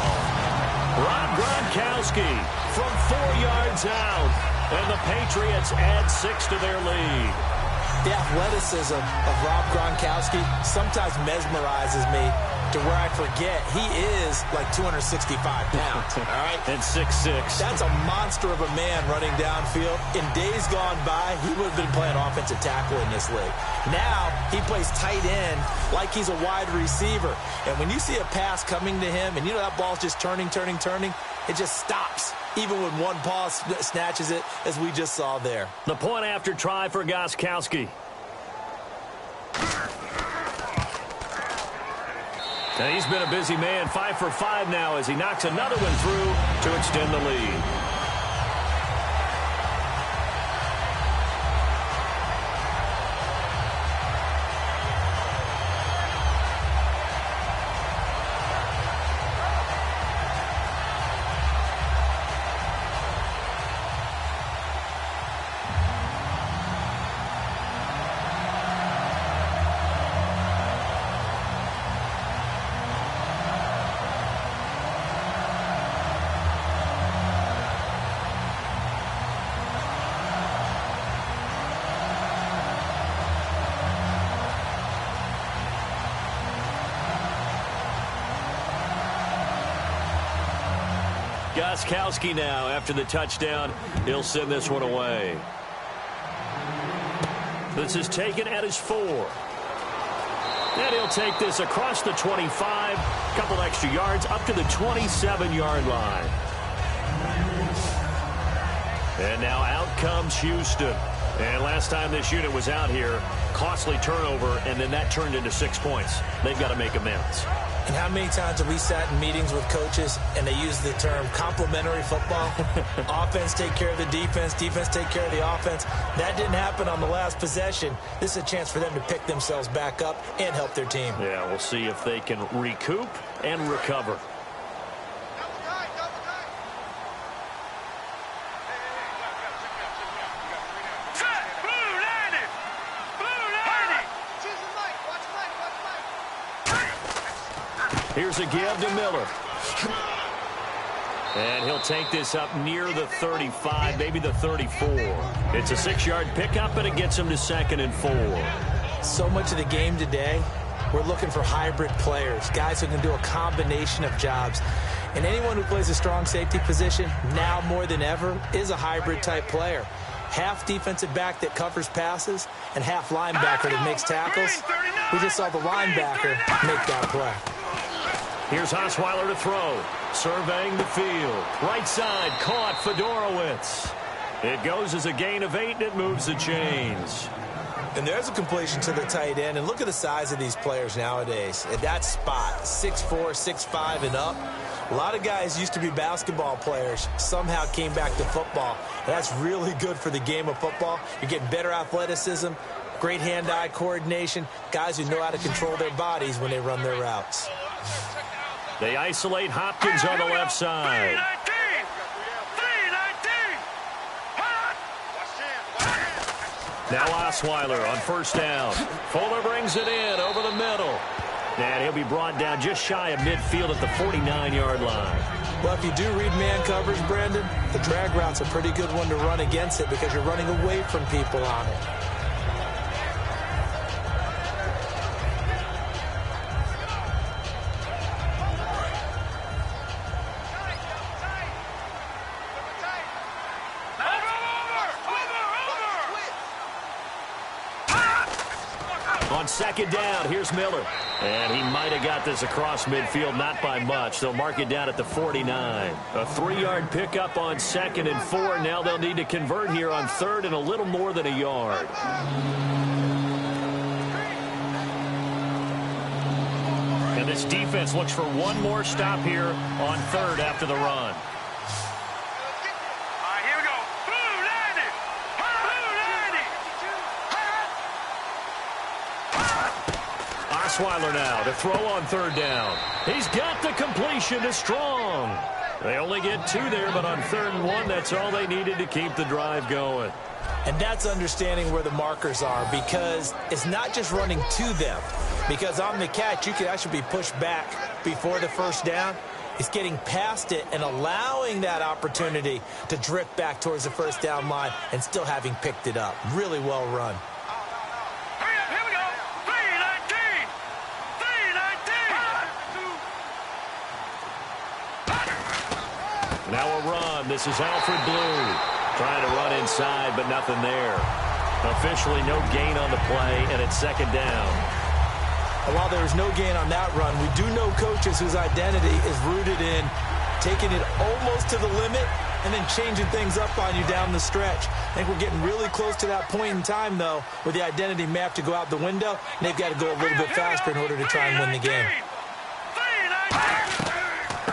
Rob Gronkowski from 4 yards out. And the Patriots add 6 to their lead. The athleticism of Rob Gronkowski sometimes mesmerizes me to where I forget he is like 265 pounds, all right? And 6'6". That's a monster of a man running downfield. In days gone by, he would have been playing offensive tackle in this league. Now, he plays tight end like he's a wide receiver. And when you see a pass coming to him, and you know that ball's just turning, it just stops, even when one paw snatches it, as we just saw there. The point after try for Gronkowski. And he's been a busy man, 5 for 5 now as he knocks another one through to extend the lead. Gronkowski now, after the touchdown, he'll send this one away. This is taken at his 4. And he'll take this across the 25, couple extra yards, up to the 27-yard line. And now out comes Houston. And last time this unit was out here, costly turnover, and then that turned into 6 points. They've got to make amends. And how many times have we sat in meetings with coaches and they use the term complementary football? Offense take care of the defense, defense take care of the offense. That didn't happen on the last possession. This is a chance for them to pick themselves back up and help their team. Yeah, we'll see if they can recoup and recover. Here's a give to Miller. And he'll take this up near the 35, maybe the 34. It's a 6-yard pickup, and it gets him to 2nd and 4. So much of the game today, we're looking for hybrid players, guys who can do a combination of jobs. And anyone who plays a strong safety position, now more than ever, is a hybrid-type player. Half defensive back that covers passes, and half linebacker that makes tackles. We just saw the linebacker make that play. Here's Osweiler to throw. Surveying the field. Right side, caught Fedorowicz. It goes as a gain of 8, and it moves the chains. And there's a completion to the tight end. And look at the size of these players nowadays. At that spot, 6'4", 6'5", and up. A lot of guys used to be basketball players, somehow came back to football. And that's really good for the game of football. You're getting better athleticism, great hand-eye coordination, guys who know how to control their bodies when they run their routes. They isolate Hopkins on the left side. Now Osweiler on first down. Fuller brings it in over the middle. And he'll be brought down just shy of midfield at the 49-yard line. Well, if you do read man coverage, Brandon, the drag route's a pretty good one to run against it because you're running away from people on it. On second down, here's Miller. And he might have got this across midfield, not by much. They'll mark it down at the 49. A 3-yard pickup on 2nd and 4. Now they'll need to convert here on 3rd and a little more than a yard. And this defense looks for one more stop here on 3rd after the run. Osweiler now to throw on 3rd down. He's got the completion to Strong. They only get 2 there, but on 3rd and 1, that's all they needed to keep the drive going. And that's understanding where the markers are because it's not just running to them. Because on the catch, you could actually be pushed back before the first down. It's getting past it and allowing that opportunity to drift back towards the first down line and still having picked it up. Really well run. Now a run. This is Alfred Blue. Trying to run inside, but nothing there. Officially no gain on the play, and it's 2nd down. And while there was no gain on that run, we do know coaches whose identity is rooted in taking it almost to the limit and then changing things up on you down the stretch. I think we're getting really close to that point in time, though, where the identity map to go out the window, and they've got to go a little bit faster in order to try and win the game.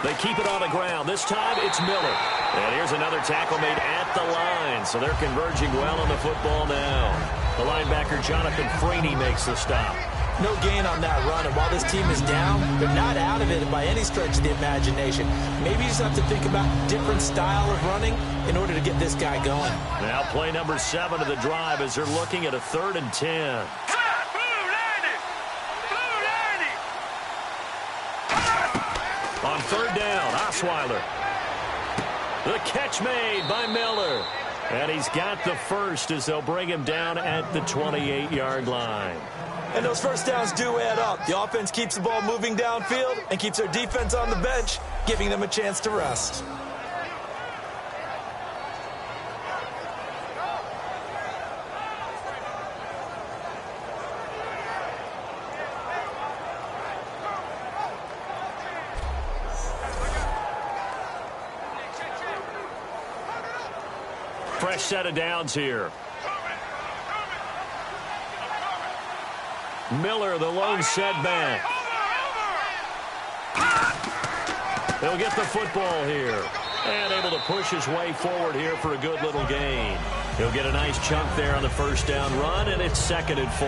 They keep it on the ground. This time it's Miller. And here's another tackle made at the line. So they're converging well on the football now. The linebacker, Jonathan Freeney, makes the stop. No gain on that run. And while this team is down, they're not out of it by any stretch of the imagination. Maybe you just have to think about different style of running in order to get this guy going. Now play number 7 of the drive as they're looking at a 3rd and 10. On 3rd down, Osweiler. The catch made by Miller. And he's got the first as they'll bring him down at the 28-yard line. And those first downs do add up. The offense keeps the ball moving downfield and keeps their defense on the bench, giving them a chance to rest. Fresh set of downs here. Miller, the lone setback. They'll get the football here. And able to push his way forward here for a good little gain. He'll get a nice chunk there on the first down run, and it's 2nd and 4.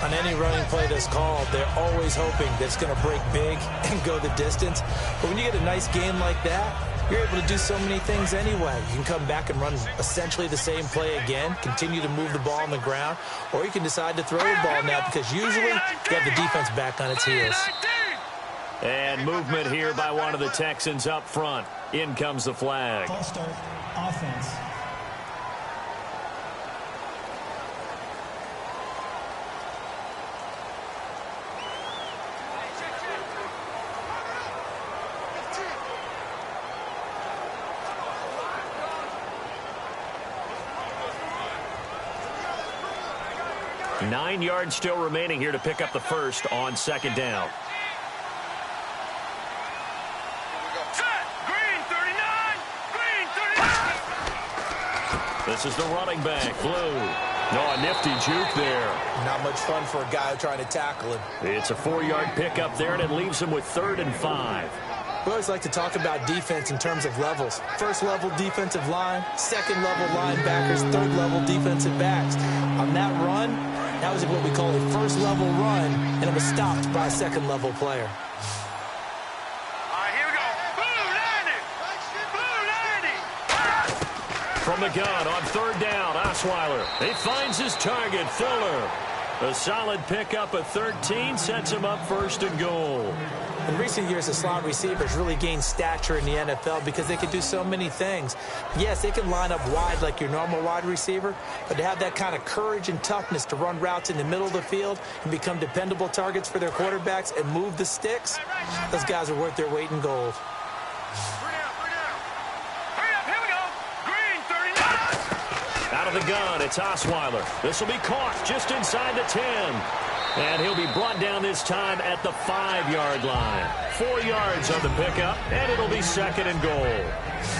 On any running play that's called, they're always hoping that it's going to break big and go the distance. But when you get a nice gain like that, you're able to do so many things anyway. You can come back and run essentially the same play again, continue to move the ball on the ground, or you can decide to throw the ball now because usually you have the defense back on its heels. And movement here by one of the Texans up front. In comes the flag. False start, offense. Nine yards still remaining here to pick up the first on 2nd down. This is the running back, Blue. No, a nifty juke there. Not much fun for a guy trying to tackle him. It's a 4-yard pickup there, and it leaves him with 3rd and 5. We always like to talk about defense in terms of levels. First level defensive line, second level linebackers, third level defensive backs. On that run, that was what we call a first level run, and it was stopped by a second level player. All right, here we go. Blue 90. Blue 90. From the gun on 3rd down, Osweiler. He finds his target, Fuller. A solid pickup at 13 sets him up 1st and goal. In recent years, the slot receivers really gained stature in the NFL because they can do so many things. Yes, they can line up wide like your normal wide receiver, but to have that kind of courage and toughness to run routes in the middle of the field and become dependable targets for their quarterbacks and move the sticks, those guys are worth their weight in gold. Out of the gun, it's Osweiler. This will be caught just inside the 10. And he'll be brought down this time at the 5-yard line. 4 yards on the pickup, and it'll be 2nd and goal.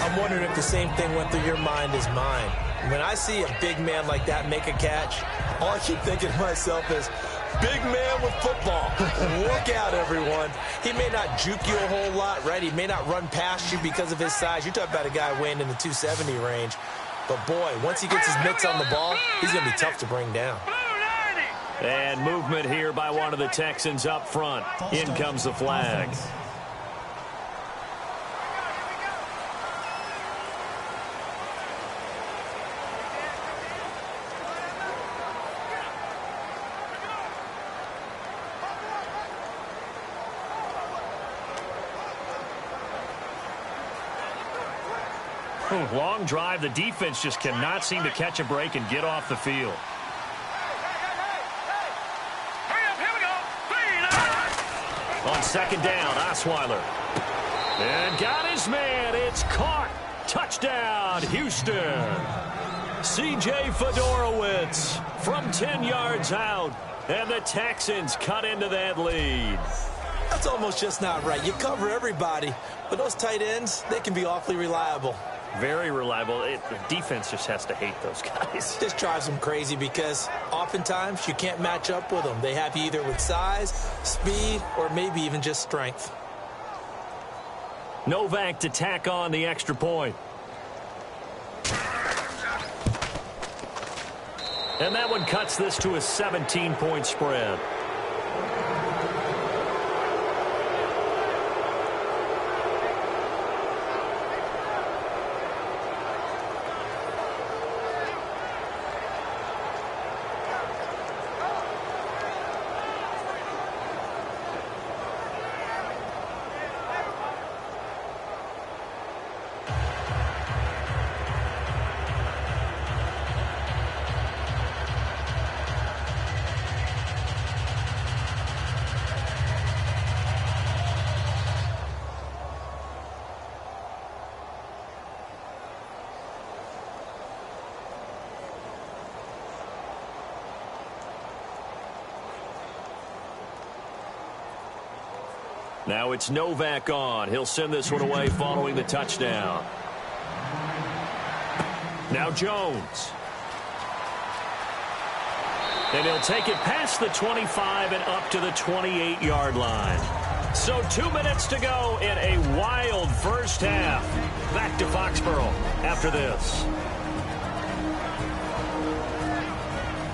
I'm wondering if the same thing went through your mind as mine. When I see a big man like that make a catch, all I keep thinking to myself is, big man with football. Look out, everyone. He may not juke you a whole lot, right? He may not run past you because of his size. You're talking about a guy weighing in the 270 range. But, boy, once he gets his mitts on the ball, he's going to be tough to bring down. And movement here by one of the Texans up front. In comes the flag. Long drive. The defense just cannot seem to catch a break and get off the field. On 2nd down, Osweiler. And got his man. It's caught. Touchdown, Houston. C.J. Fedorowicz from 10 yards out. And the Texans cut into that lead. That's almost just not right. You cover everybody, but those tight ends, they can be awfully reliable. Very reliable. The defense just has to hate those guys. This drives them crazy because oftentimes you can't match up with them. They have you either with size, speed, or maybe even just strength. Novak to tack on the extra point. And that one cuts this to a 17-point spread. Now it's Novak on. He'll send this one away following the touchdown. Now Jones. And he'll take it past the 25 and up to the 28-yard line. So 2 minutes to go in a wild first half. Back to Foxborough after this.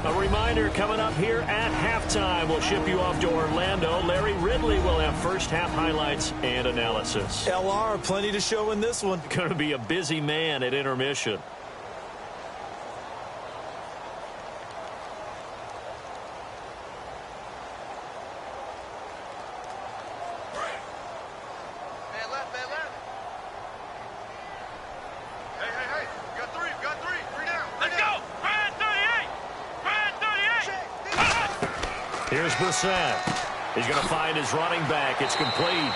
A reminder, coming up here at halftime, we'll ship you off to Orlando. Larry Ridley will have first half highlights and analysis. LR, plenty to show in this one. Going to be a busy man at intermission. Here's Brissett. He's going to find his running back. It's complete.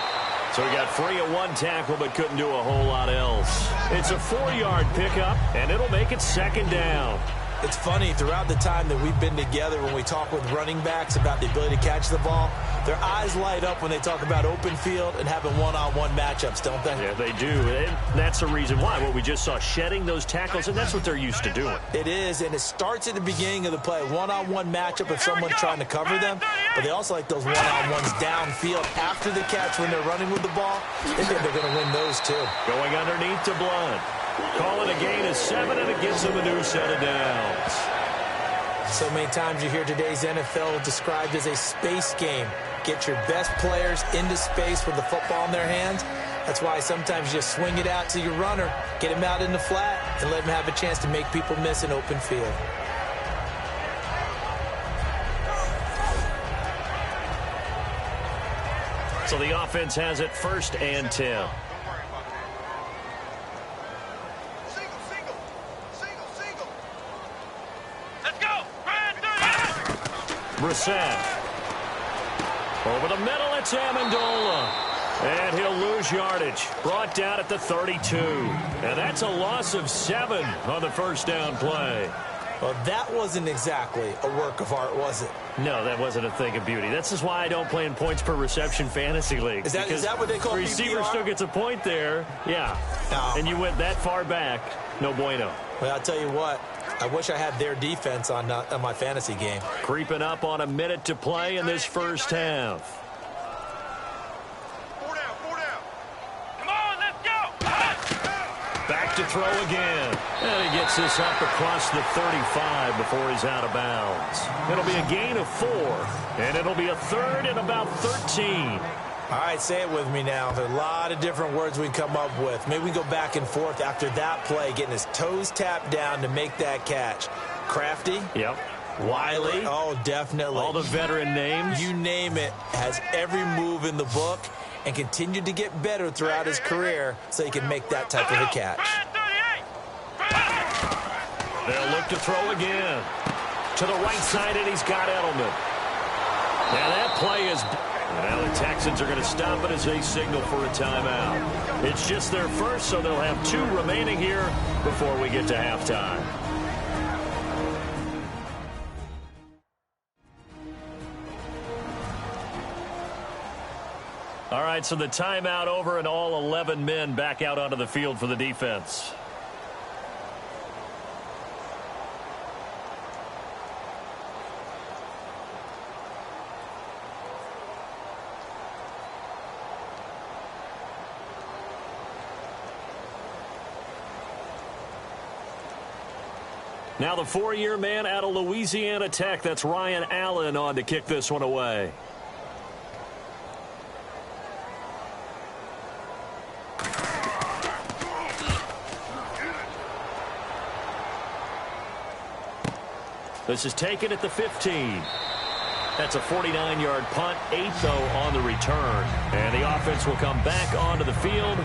So he got free at one tackle but couldn't do a whole lot else. It's a 4-yard pickup, and it'll make it 2nd down. It's funny, throughout the time that we've been together, when we talk with running backs about the ability to catch the ball, their eyes light up when they talk about open field and having one-on-one matchups, don't they? Yeah, they do. And that's the reason why. What we just saw, shedding those tackles, and that's what they're used to doing. It is, and it starts at the beginning of the play. One-on-one matchup if someone's trying to cover them, but they also like those one-on-ones downfield after the catch when they're running with the ball. They think they're going to win those, too. Going underneath to Blunt. Call it a gain of 7, and it gives them a new set of downs. So many times you hear today's NFL described as a space game. Get your best players into space with the football in their hands. That's why sometimes you just swing it out to your runner, get him out in the flat, and let him have a chance to make people miss an open field. So the offense has it 1st and 10. Brissett. Over the middle, it's Amendola. And he'll lose yardage. Brought down at the 32. And that's a loss of 7 on the first down play. Well, that wasn't exactly a work of art, was it? No, that wasn't a thing of beauty. This is why I don't play in points per reception fantasy league. Is that what they call receiver PPR? still gets a point there. Yeah. No. And you went that far back. No bueno. Well, I'll tell you what. I wish I had their defense on my fantasy game. Creeping up on a minute to play in this first half. 4 down, 4 down. Come on, let's go. Back to throw again. And he gets this up across the 35 before he's out of bounds. It'll be a gain of 4. And it'll be a 3rd and about 13. All right, say it with me now. There are a lot of different words we come up with. Maybe we go back and forth after that play, getting his toes tapped down to make that catch. Crafty? Yep. Wiley? Oh, definitely. All the veteran names? You name it. Has every move in the book and continued to get better throughout his career so he can make that type of a catch. They'll look to throw again. To the right side, and he's got Edelman. Now that play is... Now the Texans are going to stop it as they signal for a timeout. It's just their first, so they'll have 2 remaining here before we get to halftime. All right, so the timeout over and all 11 men back out onto the field for the defense. Now the 4-year man out of Louisiana Tech, that's Ryan Allen on to kick this one away. This is taken at the 15. That's a 49-yard punt, 8 though on the return. And the offense will come back onto the field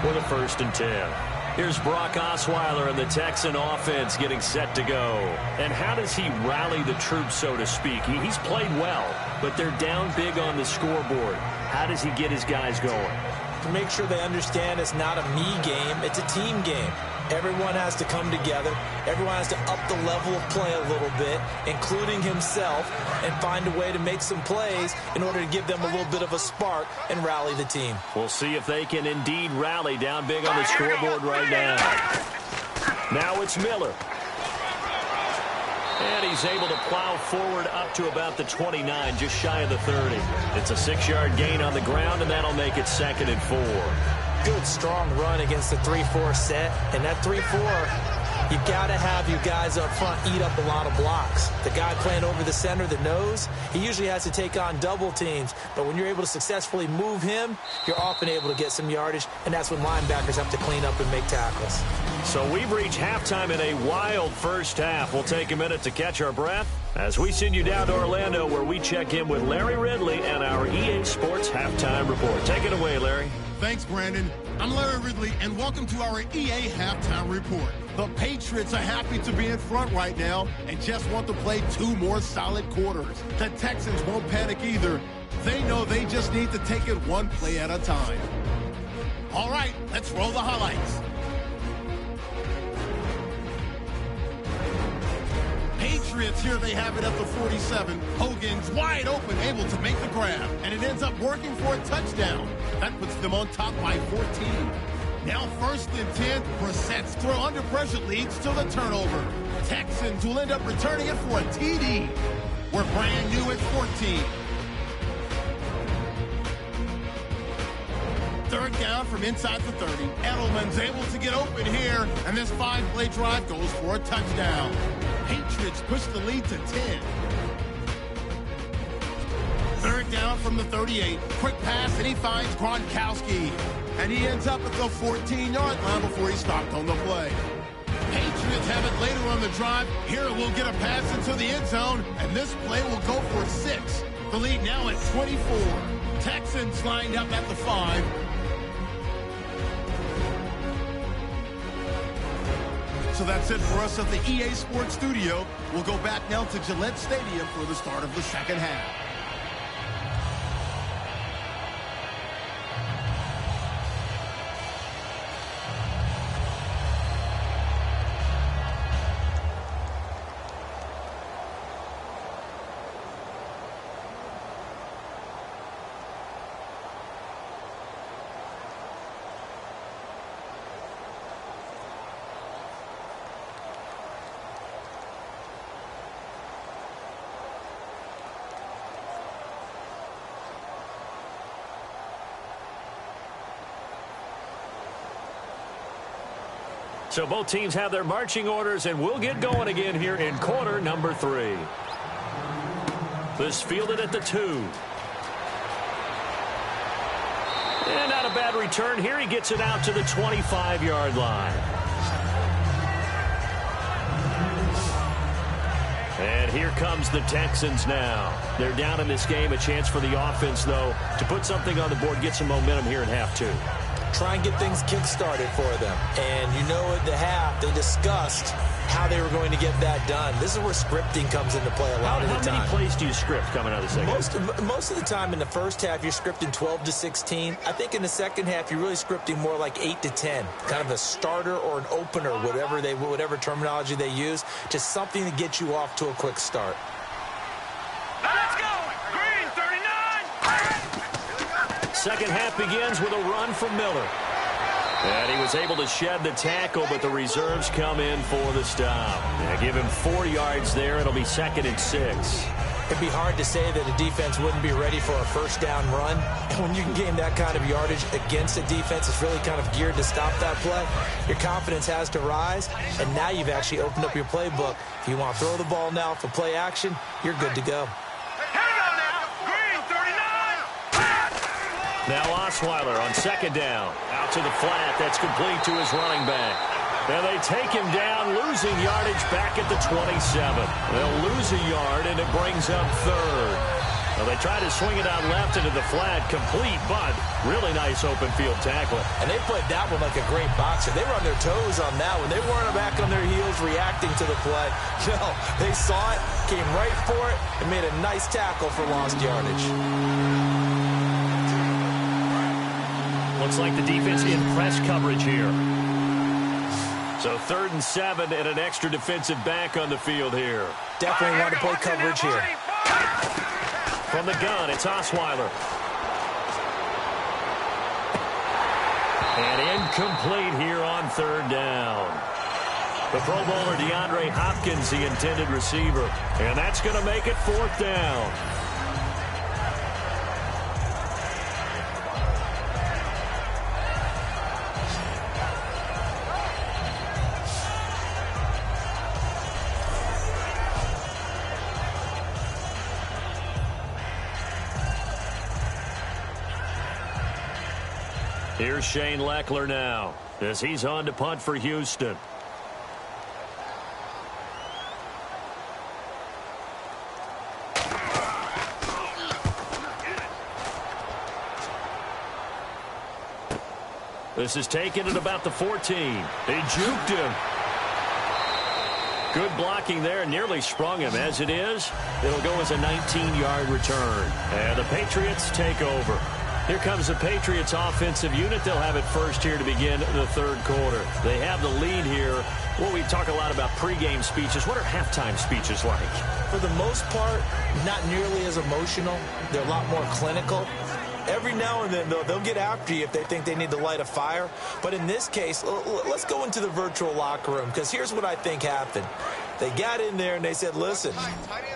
with a 1st and 10. Here's Brock Osweiler and the Texan offense getting set to go. And how does he rally the troops, so to speak? He's played well, but they're down big on the scoreboard. How does he get his guys going? To make sure they understand it's not a me game, it's a team game. Everyone has to come together. Everyone has to up the level of play a little bit, including himself, and find a way to make some plays in order to give them a little bit of a spark and rally the team. We'll see if they can indeed rally down big on the scoreboard right now. Now it's Miller. And he's able to plow forward up to about the 29, just shy of the 30. It's a 6-yard gain on the ground, and that'll make it 2nd and 4. Good, strong run against the 3-4 set. And that 3-4, you've got to have you guys up front eat up a lot of blocks. The guy playing over the center, the nose, he usually has to take on double teams. But when you're able to successfully move him, you're often able to get some yardage, and that's when linebackers have to clean up and make tackles. So we've reached halftime in a wild first half. We'll take a minute to catch our breath as we send you down to Orlando, where we check in with Larry Ridley and our EA Sports Halftime Report. Take it away, Larry. Thanks, Brandon. I'm Larry Ridley, and welcome to our EA Halftime Report. The Patriots are happy to be in front right now and just want to play 2 more solid quarters. The Texans won't panic either. They know they just need to take it 1 play at a time. All right, let's roll the highlights. Patriots, here they have it at the 47. Hogan's wide open, able to make the grab. And it ends up working for a touchdown. That puts them on top by 14. Now 1st and 10. Brissett's throw under pressure leads to the turnover. Texans will end up returning it for a TD. We're brand new at 14. 3rd down from inside the 30. Edelman's able to get open here, and this 5-play drive goes for a touchdown. Patriots push the lead to 10. 3rd down from the 38. Quick pass, and he finds Gronkowski. And he ends up at the 14-yard line before he stopped on the play. Patriots have it later on the drive. Here we'll get a pass into the end zone, and this play will go for 6. The lead now at 24. Texans lined up at the 5. So that's it for us at the EA Sports Studio. We'll go back now to Gillette Stadium for the start of the second half. So both teams have their marching orders, and we'll get going again here in quarter number 3. This fielded at the 2. And not a bad return here. He gets it out to the 25-yard line. And here comes the Texans now. They're down in this game. A chance for the offense, though, to put something on the board, get some momentum here in half 2. Try and get things kick-started for them. And you know at the half, they discussed how they were going to get that done. This is where scripting comes into play a lot of the time. How many plays do you script coming out of the second half? Most of the time in the first half, you're scripting 12 to 16. I think in the second half, you're really scripting more like 8 to 10. Kind of a starter or an opener, whatever terminology they use. Just something to get you off to a quick start. Let's go! Green, 39! Second half begins with a run from Miller. And he was able to shed the tackle, but the reserves come in for the stop. And give him 4 yards there. It'll be 2nd and 6. It'd be hard to say that a defense wouldn't be ready for a first down run. And when you can gain that kind of yardage against a defense that's really kind of geared to stop that play, your confidence has to rise. And now you've actually opened up your playbook. If you want to throw the ball now for play action, you're good to go. Now Osweiler on 2nd down. Out to the flat. That's complete to his running back. And they take him down, losing yardage back at the 27. They'll lose a yard, and it brings up 3rd. Well, they try to swing it out left into the flat. Complete, but really nice open field tackle. And they played that one like a great boxer. They were on their toes on that one. They weren't back on their heels reacting to the play. No, they saw it, came right for it, and made a nice tackle for lost yardage. Looks like the defense in press coverage here. So 3rd and 7 and an extra defensive back on the field here. Definitely want to play coverage here. From the gun, it's Osweiler. And incomplete here on 3rd down. The Pro Bowler DeAndre Hopkins, the intended receiver. And that's going to make it 4th down. Here's Shane Leckler now as he's on to punt for Houston. This is taken at about the 14. They juked him. Good blocking there, nearly sprung him. As it is, it'll go as a 19-yard return. And the Patriots take over. Here comes the Patriots offensive unit. They'll have it first here to begin the 3rd quarter. They have the lead here Well, we talk a lot about pregame speeches. What are halftime speeches like? For the most part, not nearly as emotional. They're a lot more clinical. Every now and then, they'll get after you if they think they need to light a fire. But in this case, let's go into the virtual locker room, because here's what I think happened. They got in there and they said, listen,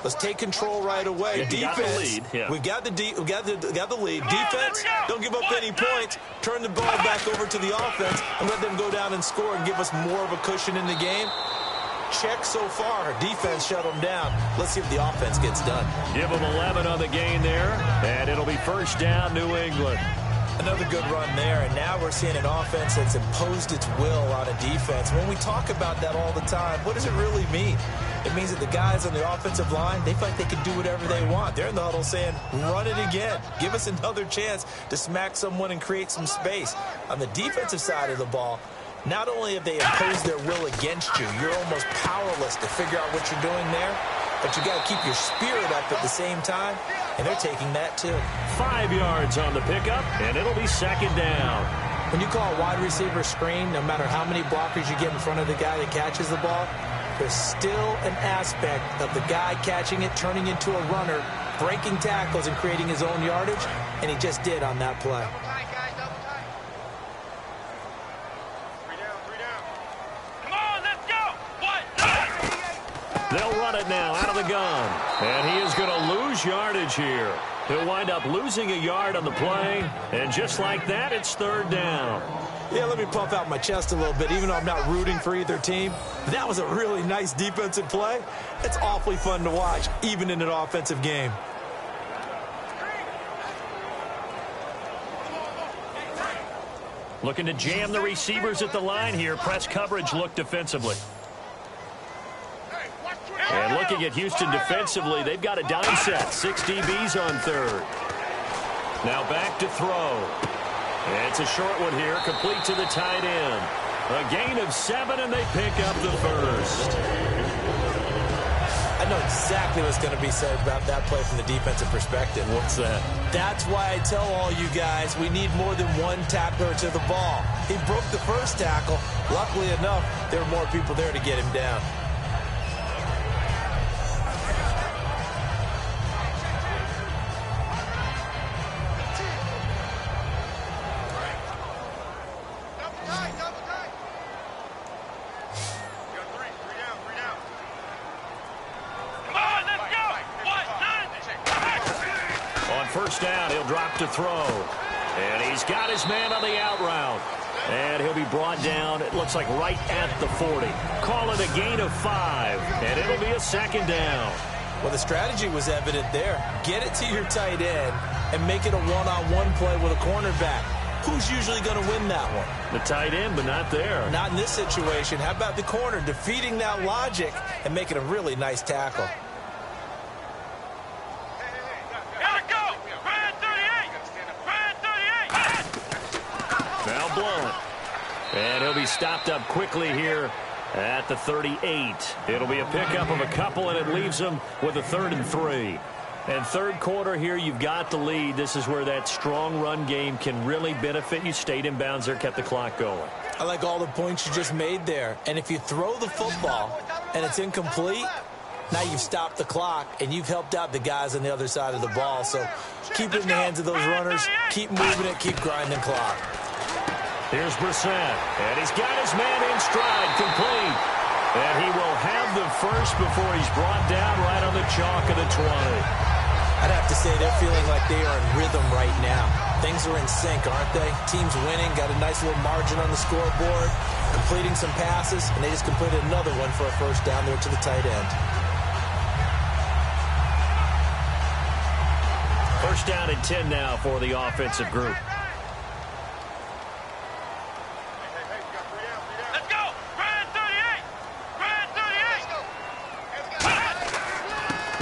let's take control right away. Yeah, defense, got the lead. Yeah. we got the lead. Defense, don't give up any points. Turn the ball back over to the offense and let them go down and score and give us more of a cushion in the game. Check so far. Defense shut them down. Let's see if the offense gets done. Give them 11 on the gain there, and it'll be first down, New England. Another good run there, and now we're seeing an offense that's imposed its will on a defense. When we talk about that all the time, what does it really mean? It means that the guys on the offensive line, they feel like they can do whatever they want. They're in the huddle saying, run it again. Give us another chance to smack someone and create some space. On the defensive side of the ball, not only have they imposed their will against you, you're almost powerless to figure out what you're doing there, but you got to keep your spirit up at the same time, and they're taking that too. 5 yards on the pickup, and it'll be second down. When you call a wide receiver screen, no matter how many blockers you get in front of the guy that catches the ball, there's still an aspect of the guy catching it, turning into a runner, breaking tackles and creating his own yardage, and he just did on that play. They'll run it now out of the gun. And he is going to lose yardage here. He'll wind up losing a yard on the play. And just like that, it's third down. Yeah, let me puff out my chest a little bit, even though I'm not rooting for either team. That was a really nice defensive play. It's awfully fun to watch, even in an offensive game. Looking to jam the receivers at the line here. Press coverage look defensively. And looking at Houston defensively, they've got a dime set. 6 DBs on third. Now back to throw. And it's a short one here, complete to the tight end. A gain of 7, and they pick up the first. I know exactly what's going to be said about that play from the defensive perspective. What's that? That's why I tell all you guys we need more than one tackler to the ball. He broke the first tackle. Luckily enough, there were more people there to get him down. First down, he'll drop to throw. And he's got his man on the out route. And he'll be brought down, it looks like right at the 40. Call it a gain of 5, and it'll be a second down. Well, the strategy was evident there. Get it to your tight end and make it a one-on-one play with a cornerback. Who's usually going to win that one? The tight end, but not there. Not in this situation. How about the corner defeating that logic and making a really nice tackle? Now Blunt. And he'll be stopped up quickly here at the 38. It'll be a pickup of a couple, and it leaves them with a 3rd and 3. And third quarter here, you've got the lead. This is where that strong run game can really benefit you. Stayed in bounds there, kept the clock going. I like all the points you just made there. And if you throw the football and it's incomplete, now you've stopped the clock and you've helped out the guys on the other side of the ball. So keep it in the hands of those runners. Keep moving it. Keep grinding clock. Here's Brissett, and he's got his man in stride, complete. And he will have the first before he's brought down right on the chalk of the 20. I'd have to say they're feeling like they are in rhythm right now. Things are in sync, aren't they? Team's winning, got a nice little margin on the scoreboard, completing some passes, and they just completed another one for a first down there to the tight end. First down and 10 now for the offensive group.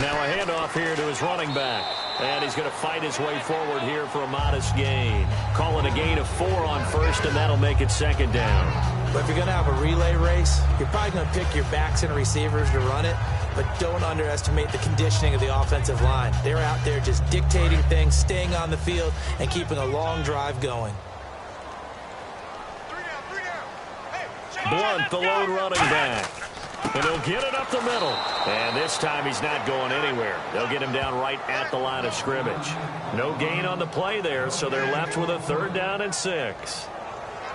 Now a handoff here to his running back. And he's going to fight his way forward here for a modest gain. Calling a gain of 4 on first, and that'll make it second down. But if you're going to have a relay race, you're probably going to pick your backs and receivers to run it. But don't underestimate the conditioning of the offensive line. They're out there just dictating things, staying on the field, and keeping a long drive going. Blunt, the lone running back. And he'll get it up the middle. And this time he's not going anywhere. They'll get him down right at the line of scrimmage. No gain on the play there, so they're left with a 3rd down and 6.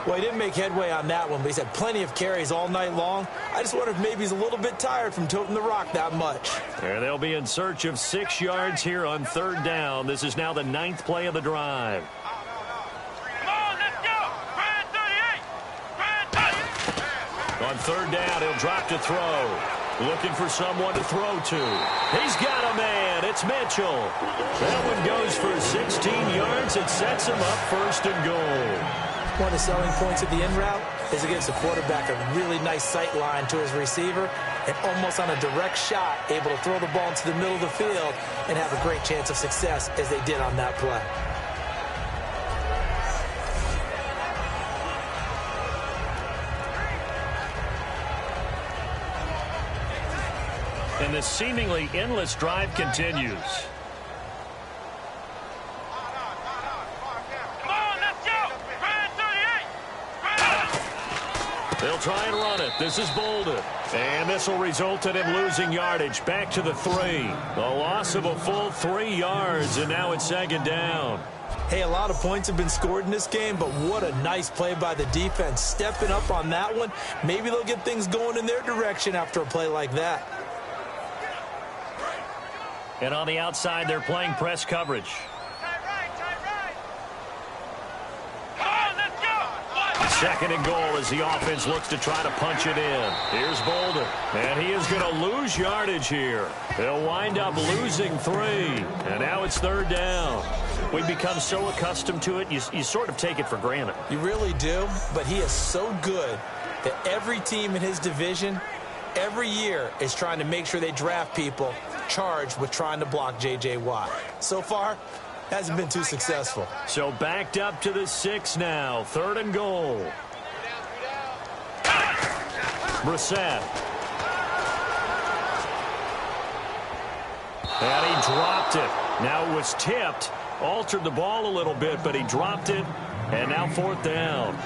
Well, he didn't make headway on that one, but he's had plenty of carries all night long. I just wonder if maybe he's a little bit tired from toting the rock that much. And they'll be in search of 6 yards here on 3rd down. This is now the 9th play of the drive. On 3rd down, he'll drop to throw. Looking for someone to throw to. He's got a man. It's Mitchell. That one goes for 16 yards. It sets him up 1st and goal. One of the selling points of the in route is it gives the quarterback a really nice sight line to his receiver and almost on a direct shot able to throw the ball into the middle of the field and have a great chance of success as they did on that play. And the seemingly endless drive continues. They'll try and run it. This is Bolden. And this will result in him losing yardage. Back to the 3. The loss of a full 3 yards, and now it's 2nd down. Hey, a lot of points have been scored in this game, but what a nice play by the defense. Stepping up on that one. Maybe they'll get things going in their direction after a play like that. And on the outside, they're playing press coverage. 2nd and goal as the offense looks to try to punch it in. Here's Bolden. And he is going to lose yardage here. They'll wind up losing 3. And now it's 3rd down. We've become so accustomed to it, you sort of take it for granted. You really do, but he is so good that every team in his division every year is trying to make sure they draft people charged with trying to block J.J. Watt. So far, hasn't been too successful. So backed up to the 6 now. 3rd and goal. Brissett. And he dropped it. Now it was tipped. Altered the ball a little bit, but he dropped it. And now 4th down.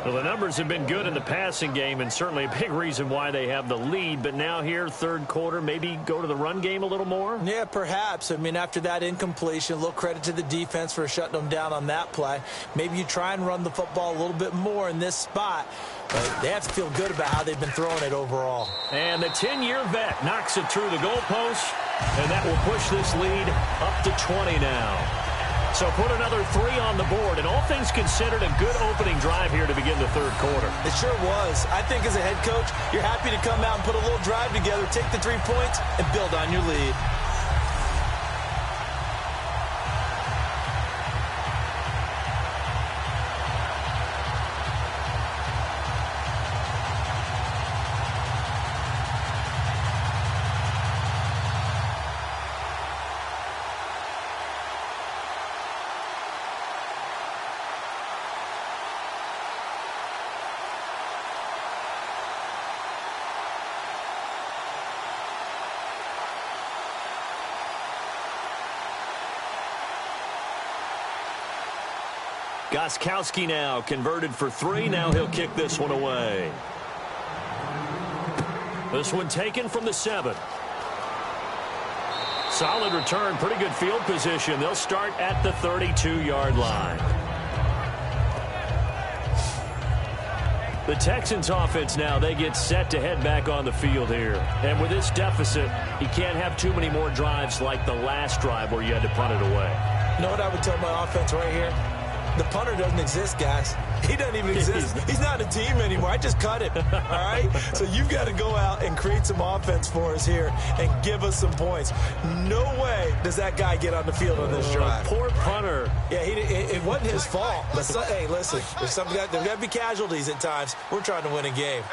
Well, the numbers have been good in the passing game, and certainly a big reason why they have the lead. But now here, 3rd quarter, maybe go to the run game a little more? Yeah, perhaps. I mean, after that incompletion, a little credit to the defense for shutting them down on that play. Maybe you try and run the football a little bit more in this spot. But they have to feel good about how they've been throwing it overall. And the 10-year vet knocks it through the goalpost, and that will push this lead up to 20 now. So put another 3 on the board, and all things considered, a good opening drive here to begin the 3rd quarter. It sure was. I think as a head coach, you're happy to come out and put a little drive together, take the 3 points, and build on your lead. Gostkowski now converted for 3. Now he'll kick this one away. This one taken from the 7. Solid return, pretty good field position. They'll start at the 32-yard line. The Texans offense now, they get set to head back on the field here. And with this deficit, you can't have too many more drives like the last drive where you had to punt it away. You know what I would tell my offense right here? The punter doesn't exist, guys. He doesn't even exist. He's not a team anymore. I just cut him, all right? So you've got to go out and create some offense for us here and give us some points. No way does that guy get on the field on this drive. Poor punter. Yeah, it wasn't his fault. But hey, listen, there's got to be casualties at times. We're trying to win a game.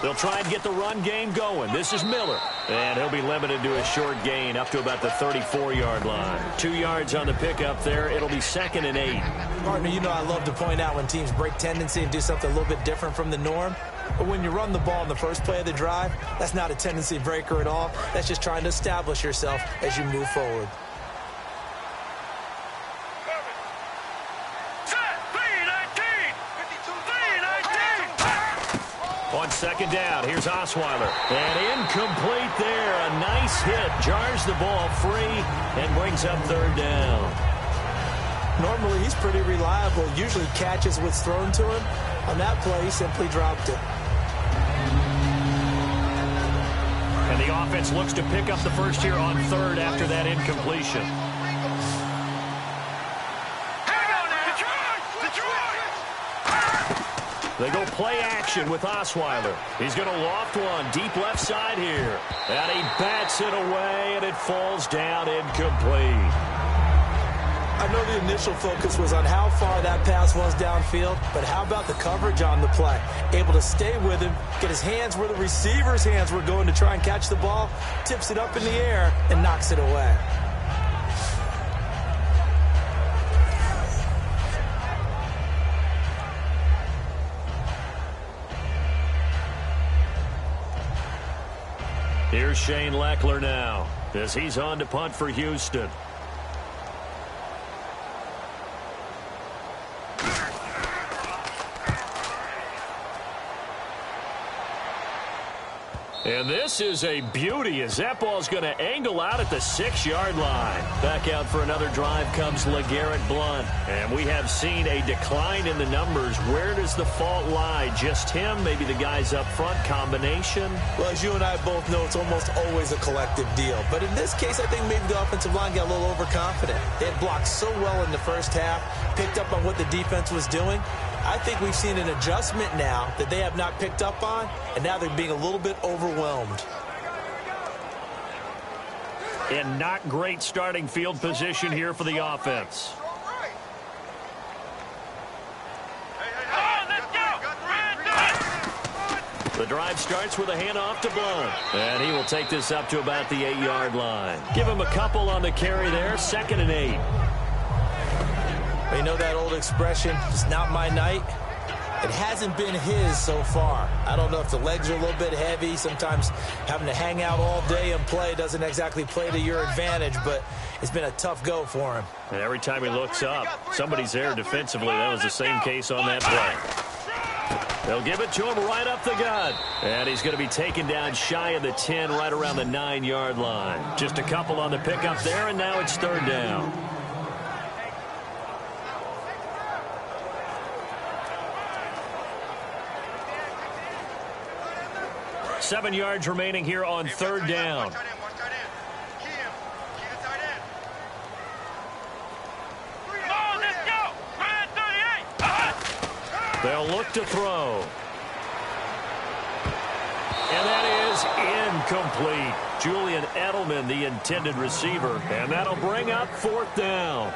They'll try and get the run game going. This is Miller. And he'll be limited to a short gain up to about the 34-yard line. 2 yards on the pickup there. It'll be 2nd and 8. Partner, you know I love to point out when teams break tendency and do something a little bit different from the norm. But when you run the ball in the first play of the drive, that's not a tendency breaker at all. That's just trying to establish yourself as you move forward. On second down, here's Osweiler. And incomplete there. A nice hit. Jars the ball free and brings up third down. Normally, he's pretty reliable. Usually catches what's thrown to him. On that play, he simply dropped it. And the offense looks to pick up the first here on third after that incompletion. They go play action with Osweiler. He's going to loft one deep left side here. And he bats it away, and it falls down incomplete. I know the initial focus was on how far that pass was downfield, but how about the coverage on the play? Able to stay with him, get his hands where the receiver's hands were going to try and catch the ball, tips it up in the air, and knocks it away. Here's Shane Leckler now as he's on to punt for Houston. And this is a beauty as that ball's going to angle out at the 6-yard line. Back out for another drive comes LeGarrette Blount. And we have seen a decline in the numbers. Where does the fault lie? Just him? Maybe the guys up front? Combination? Well, as you and I both know, it's almost always a collective deal. But in this case, I think maybe the offensive line got a little overconfident. They had blocked so well in the first half, picked up on what the defense was doing. I think we've seen an adjustment now that they have not picked up on, and now they're being a little bit overwhelmed. And not great starting field position here for the offense. The drive starts with a handoff to Blount. And he will take this up to about the 8-yard line. Give him a couple on the carry there, 2nd and 8. You know that old expression, it's not my night? It hasn't been his so far. I don't know if the legs are a little bit heavy. Sometimes having to hang out all day and play doesn't exactly play to your advantage, but it's been a tough go for him. And every time he looks up, somebody's there defensively. That was the same case on that play. They'll give it to him right up the gut. And he's going to be taken down shy of the 10, right around the 9-yard line. Just a couple on the pickup there, and now it's third down. 7 yards remaining here on third down. They'll look to throw. And that is incomplete. Julian Edelman, the intended receiver. And that'll bring up 4th down.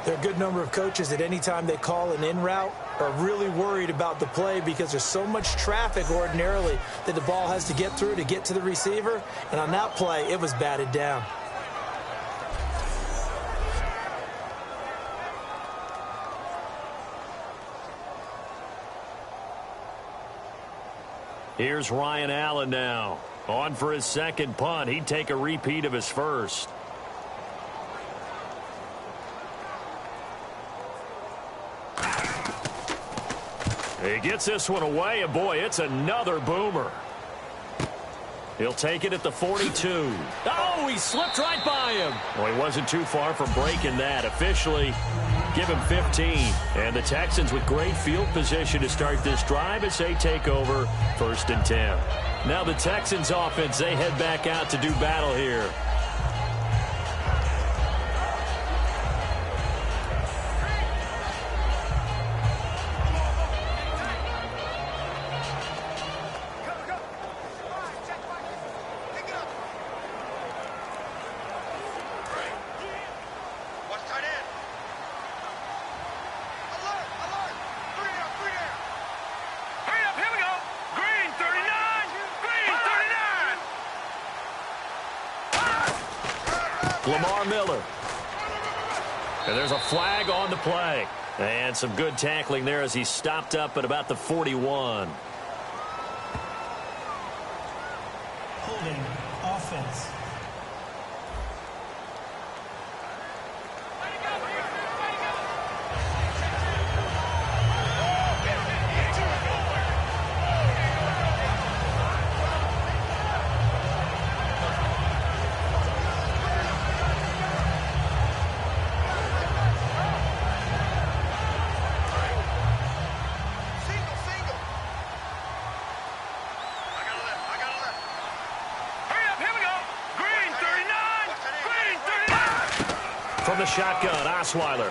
There are a good number of coaches at any time they call an in route are really worried about the play because there's so much traffic ordinarily that the ball has to get through to get to the receiver. And on that play, it was batted down. Here's Ryan Allen now. On for his second punt. He'd take a repeat of his first. He gets this one away, and boy, it's another boomer. He'll take it at the 42. Oh, he slipped right by him. Well, he wasn't too far from breaking that. Officially, give him 15. And the Texans with great field position to start this drive as they take over 1st and 10. Now the Texans offense, they head back out to do battle here. Lamar Miller. And there's a flag on the play. And some good tackling there as he stopped up at about the 41. Holding offense. From the shotgun, Osweiler.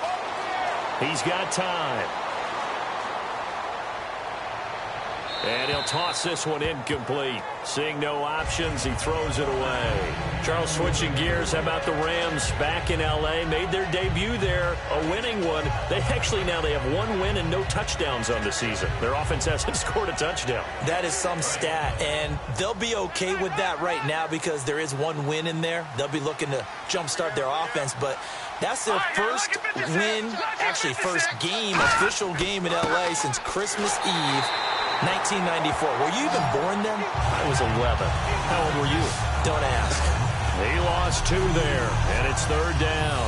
He's got time. And he'll toss this one incomplete. Seeing no options, he throws it away. Charles, switching gears, how about the Rams back in L.A.? Made their debut there, a winning one. They have one win and no touchdowns on the season. Their offense hasn't scored a touchdown. That is some stat, and they'll be okay with that right now because there is one win in there. They'll be looking to jumpstart their offense, but that's their first win, actually first game, official game in L.A. since Christmas Eve, 1994. Were you even born then? I was 11. How old were you? Don't ask. He lost 2 there, and it's 3rd down.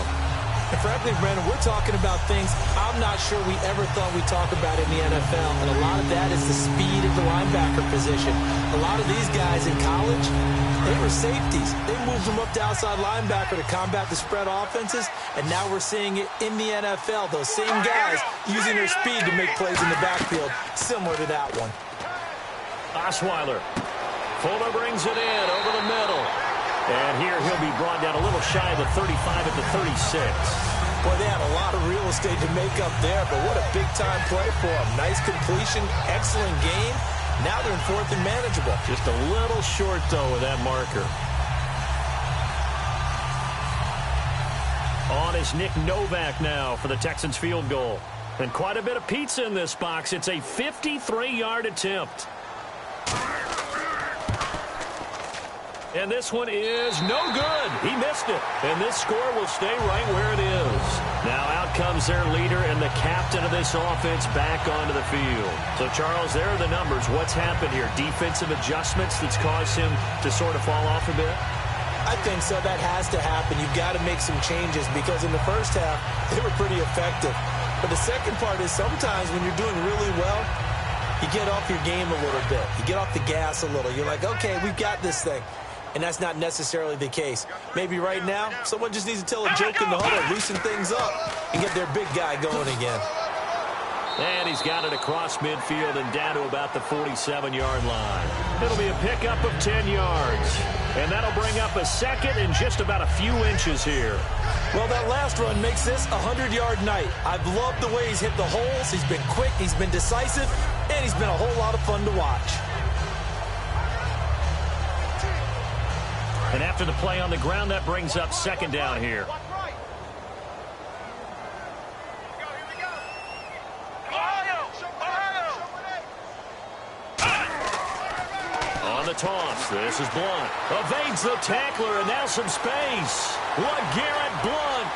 And frankly, Brandon, we're talking about things I'm not sure we ever thought we'd talk about in the NFL, and a lot of that is the speed of the linebacker position. A lot of these guys in college, they were safeties. They moved them up to outside linebacker to combat the spread offenses, and now we're seeing it in the NFL. Those same guys using their speed to make plays in the backfield, similar to that one. Osweiler. Fuller brings it in over the middle. And here he'll be brought down a little shy of the 35 at the 36. Boy, they had a lot of real estate to make up there, but what a big-time play for them. Nice completion, excellent game. Now they're in 4th and manageable. Just a little short, though, with that marker. On is Nick Novak now for the Texans field goal. And quite a bit of pizza in this box. It's a 53-yard attempt. And this one is no good. He missed it. And this score will stay right where it is. Now out comes their leader and the captain of this offense back onto the field. So, Charles, there are the numbers. What's happened here? Defensive adjustments that's caused him to sort of fall off a bit? I think so. That has to happen. You've got to make some changes because in the first half, they were pretty effective. But the second part is sometimes when you're doing really well, you get off your game a little bit. You get off the gas a little. You're like, okay, we've got this thing. And that's not necessarily the case. Maybe right now, someone just needs to tell a joke in the huddle, loosen things up, and get their big guy going again. And he's got it across midfield and down to about the 47-yard line. It'll be a pickup of 10 yards. And that'll bring up a second and just about a few inches here. Well, that last run makes this a 100-yard night. I've loved the way he's hit the holes. He's been quick, he's been decisive, and he's been a whole lot of fun to watch. And after the play on the ground, that brings up 2nd down here. On the toss, this is Blunt. Evades the tackler, and now some space. LeGarrette Blunt.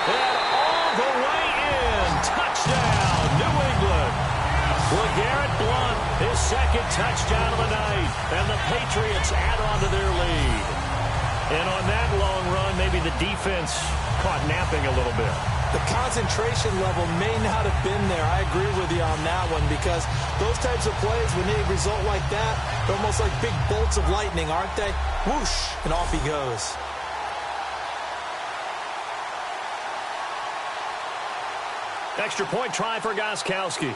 And all the way in. Touchdown, New England. LeGarrette Blunt, his 2nd touchdown of the night. And the Patriots add on to their lead. And on that long run, maybe the defense caught napping a little bit. The concentration level may not have been there. I agree with you on that one because those types of plays, when they result like that, they're almost like big bolts of lightning, aren't they? Whoosh, and off he goes. Extra point try for Gostkowski.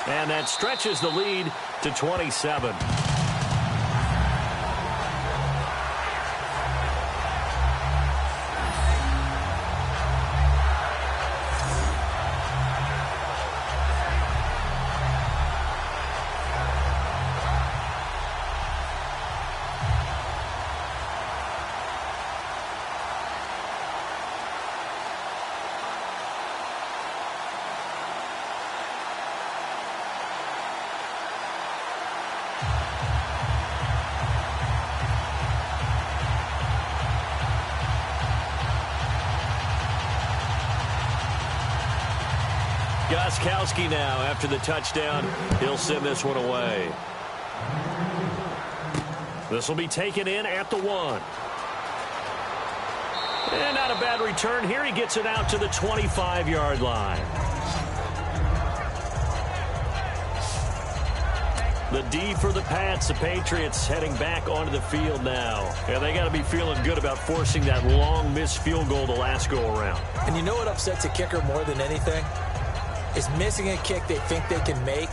And that stretches the lead to 27. Gostkowski now, after the touchdown, he'll send this one away. This will be taken in at the 1. And not a bad return here. He gets it out to the 25-yard line. The D for the Pats, the Patriots heading back onto the field now. And they got to be feeling good about forcing that long missed field goal the last go-around. And you know what upsets a kicker more than anything? Is missing a kick they think they can make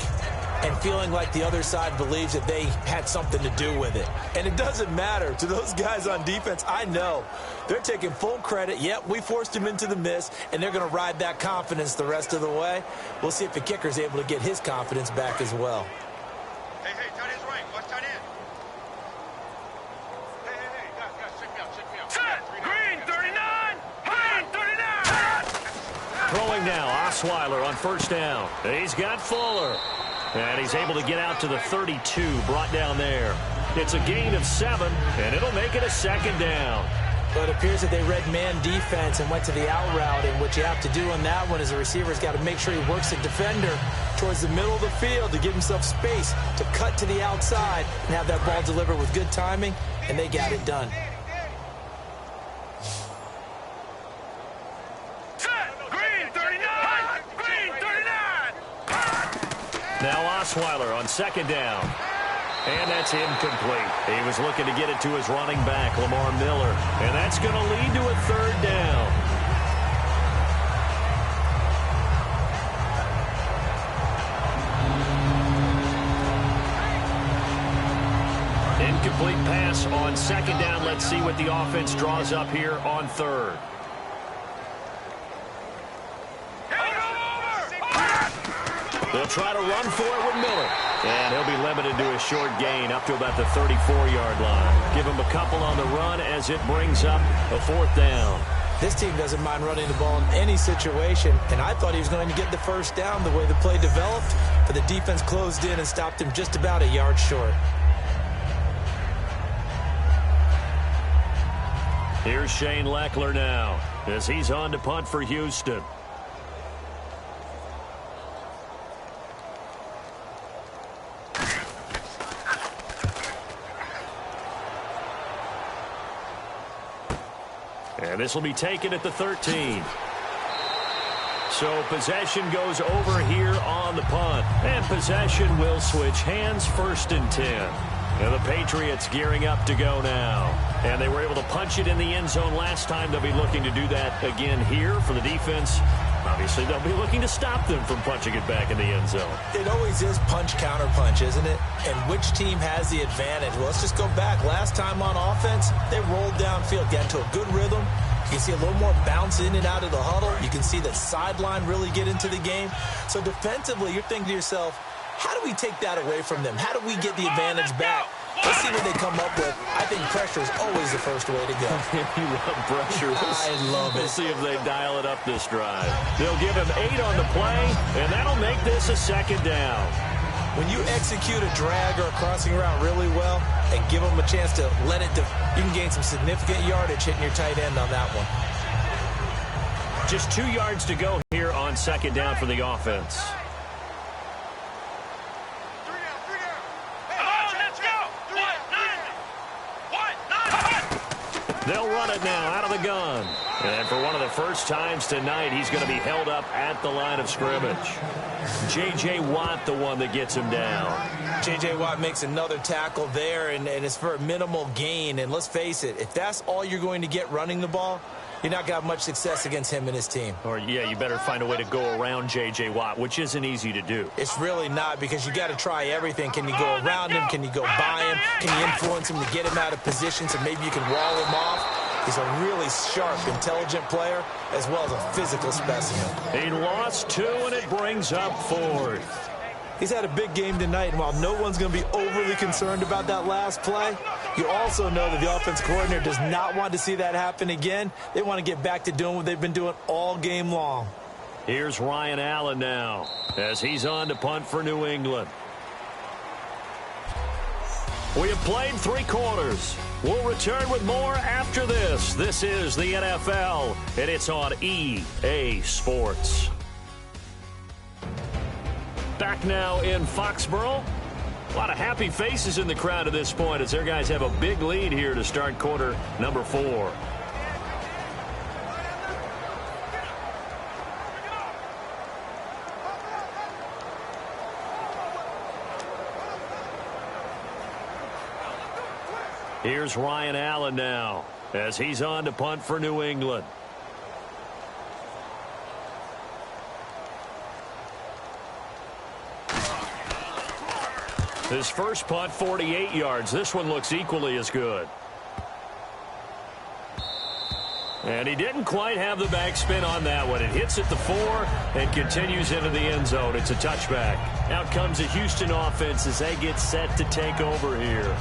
and feeling like the other side believes that they had something to do with it. And it doesn't matter to those guys on defense. I know they're taking full credit. Yep, we forced him into the miss, and they're going to ride that confidence the rest of the way. We'll see if the kicker's able to get his confidence back as well. Hey, tight end's right. Watch tight end. Hey, guys, check me out. Set! Green, 39! Green, 39! Throwing now, Osweiler on first down. He's got Fuller. And he's able to get out to the 32, brought down there. It's a gain of 7, and it'll make it a second down. But it appears that they read man defense and went to the out route, and what you have to do on that one is the receiver's got to make sure he works the defender towards the middle of the field to give himself space to cut to the outside and have that ball delivered with good timing, and they got it done. Now Osweiler on second down. And that's incomplete. He was looking to get it to his running back, Lamar Miller. And that's going to lead to a third down. Incomplete pass on second down. Let's see what the offense draws up here on third. They'll try to run for it with Miller. And he'll be limited to a short gain up to about the 34-yard line. Give him a couple on the run as it brings up a fourth down. This team doesn't mind running the ball in any situation, and I thought he was going to get the first down the way the play developed, but the defense closed in and stopped him just about a yard short. Here's Shane Leckler now as he's on to punt for Houston. And this will be taken at the 13. So possession goes over here on the punt. And possession will switch hands, 1st and 10. And the Patriots gearing up to go now. And they were able to punch it in the end zone last time. They'll be looking to do that again here for the defense. Obviously, they'll be looking to stop them from punching it back in the end zone. It always is punch-counter-punch, isn't it? And which team has the advantage? Well, let's just go back. Last time on offense, they rolled downfield, got into a good rhythm. You can see a little more bounce in and out of the huddle. You can see the sideline really get into the game. So defensively, you're thinking to yourself, how do we take that away from them? How do we get the advantage back? Let's see what they come up with. I think pressure is always the first way to go. You love pressure. I love it. We'll see if they dial it up this drive. They'll give him 8 on the play, and that'll make this a second down. When you execute a drag or a crossing route really well and give them a chance to let it, you can gain some significant yardage hitting your tight end on that one. Just 2 yards to go here on second down for the offense. They'll run it now out of the gun. And for one of the first times tonight, he's going to be held up at the line of scrimmage. J.J. Watt, the one that gets him down. J.J. Watt makes another tackle there, and it's for a minimal gain. And let's face it, if that's all you're going to get running the ball, you're not going to have much success against him and his team. Or, yeah, you better find a way to go around J.J. Watt, which isn't easy to do. It's really not, because you got to try everything. Can you go around him? Can you go by him? Can you influence him to get him out of position so maybe you can wall him off? He's a really sharp, intelligent player, as well as a physical specimen. He lost 2, and it brings up 4th. He's had a big game tonight, and while no one's going to be overly concerned about that last play, you also know that the offense coordinator does not want to see that happen again. They want to get back to doing what they've been doing all game long. Here's Ryan Allen now as he's on to punt for New England. We have played 3 quarters. We'll return with more after this. This is the NFL, and it's on EA Sports. Back now in Foxborough. A lot of happy faces in the crowd at this point as their guys have a big lead here to start quarter number 4. Here's Ryan Allen now as he's on to punt for New England. His first punt, 48 yards. This one looks equally as good. And he didn't quite have the backspin on that one. It hits at the 4 and continues into the end zone. It's a touchback. Out comes the Houston offense as they get set to take over here.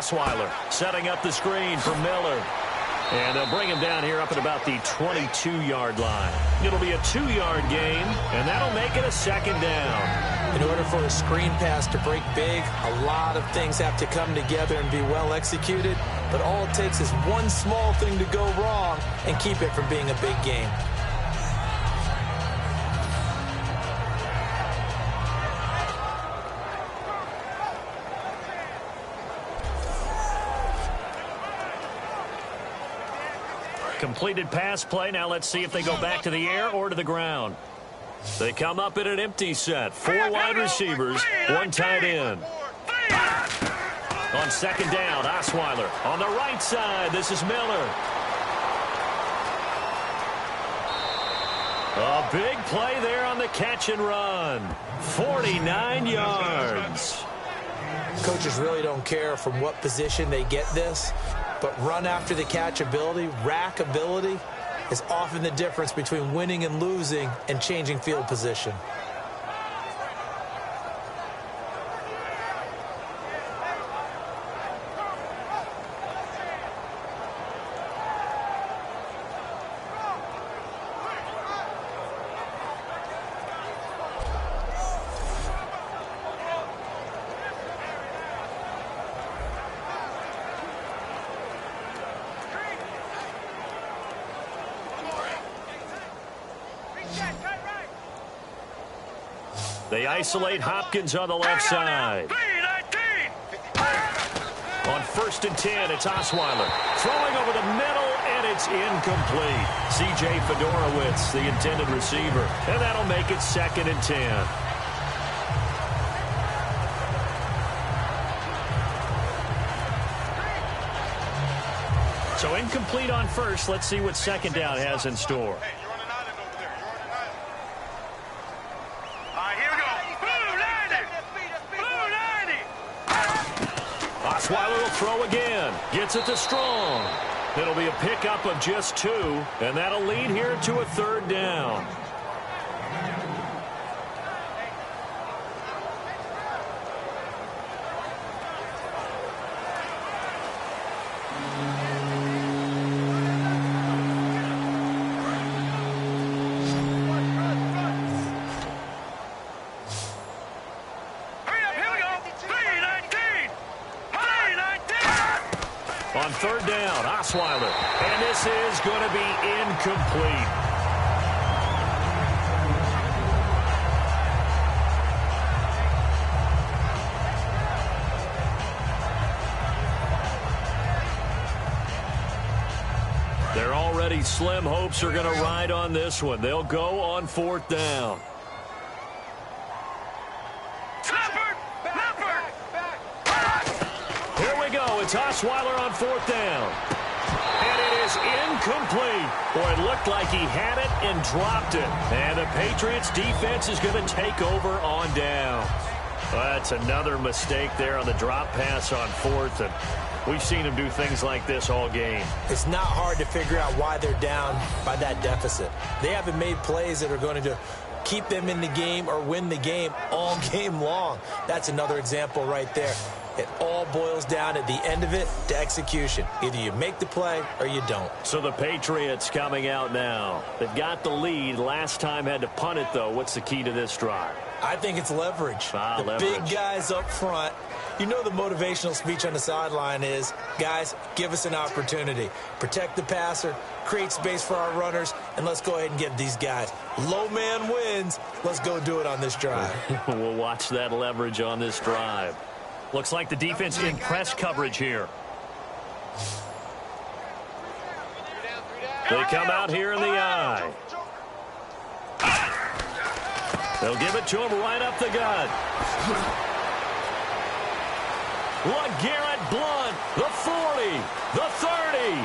Osweiler setting up the screen for Miller. And they'll bring him down here up at about the 22-yard line. It'll be a 2-yard gain, and that'll make it a second down. In order for a screen pass to break big, a lot of things have to come together and be well executed. But all it takes is one small thing to go wrong and keep it from being a big game. Completed pass play. Now let's see if they go back to the air or to the ground. They come up in an empty set. 4 wide receivers, 1 tight end. On second down, Osweiler on the right side. This is Miller. A big play there on the catch and run. 49 yards. Coaches really don't care from what position they get this. But run after the catch ability, rack ability, is often the difference between winning and losing and changing field position. They isolate Hopkins on the left side. On 1st and 10, it's Osweiler. Throwing over the middle, and it's incomplete. C.J. Fedorowicz, the intended receiver. And that'll make it 2nd and 10. So incomplete on 1st. Let's see what 2nd down has in store. Osweiler will throw again. Gets it to Strong. It'll be a pickup of just 2, and that'll lead here to a 3rd down. On 3rd down, Osweiler. And this is going to be incomplete. Their already slim hopes are going to ride on this one. They'll go on 4th down. It's Osweiler on 4th down. And it is incomplete. Boy, it looked like he had it and dropped it. And the Patriots defense is going to take over on down. Well, that's another mistake there on the drop pass on 4th. And we've seen him do things like this all game. It's not hard to figure out why they're down by that deficit. They haven't made plays that are going to keep them in the game or win the game all game long. That's another example right there. It all boils down at the end of it to execution. Either you make the play or you don't. So the Patriots coming out now. They've got the lead. Last time had to punt it, though. What's the key to this drive? I think it's leverage. Leverage. Big guys up front You know the motivational speech on the sideline is, guys, give us an opportunity. Protect the passer, create space for our runners, and let's go ahead and get these guys. Low man wins. Let's go do it on this drive. We'll watch that leverage on this drive. Looks like the defense in press coverage here. They come out here in the eye. They'll give it to him right up the gut. LeGarrette Blount, the 40, the 30.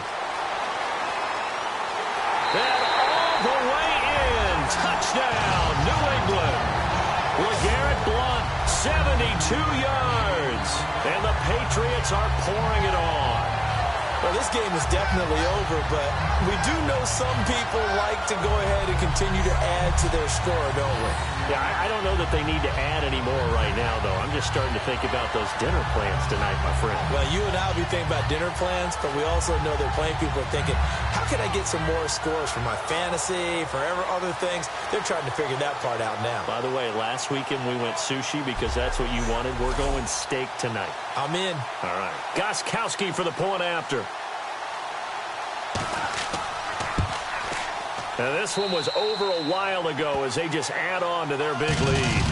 And all the way in. Touchdown, New England. LeGarrette Blount, 72 yards. And the Patriots are pouring it on. Well, this game is definitely over, but we do know some people like to go ahead and continue to add to their score, don't we? Yeah, I don't know that they need to add any more right now, though. I'm just starting to think about those dinner plans tonight, my friend. Well, you and I will be thinking about dinner plans, but we also know that playing people are thinking, how can I get some more scores for my fantasy, for other things? They're trying to figure that part out now. By the way, last weekend we went sushi because that's what you wanted. We're going steak tonight. I'm in. All right. Gostkowski for the point after. And this one was over a while ago as they just add on to their big lead.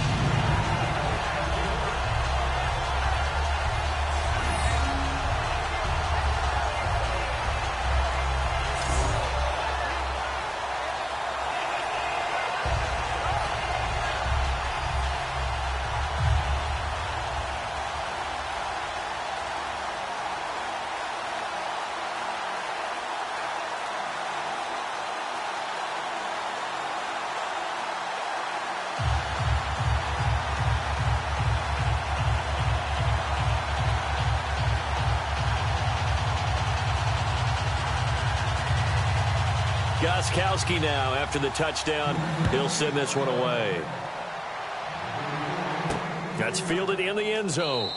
Gostkowski now, after the touchdown, he'll send this one away. That's fielded in the end zone.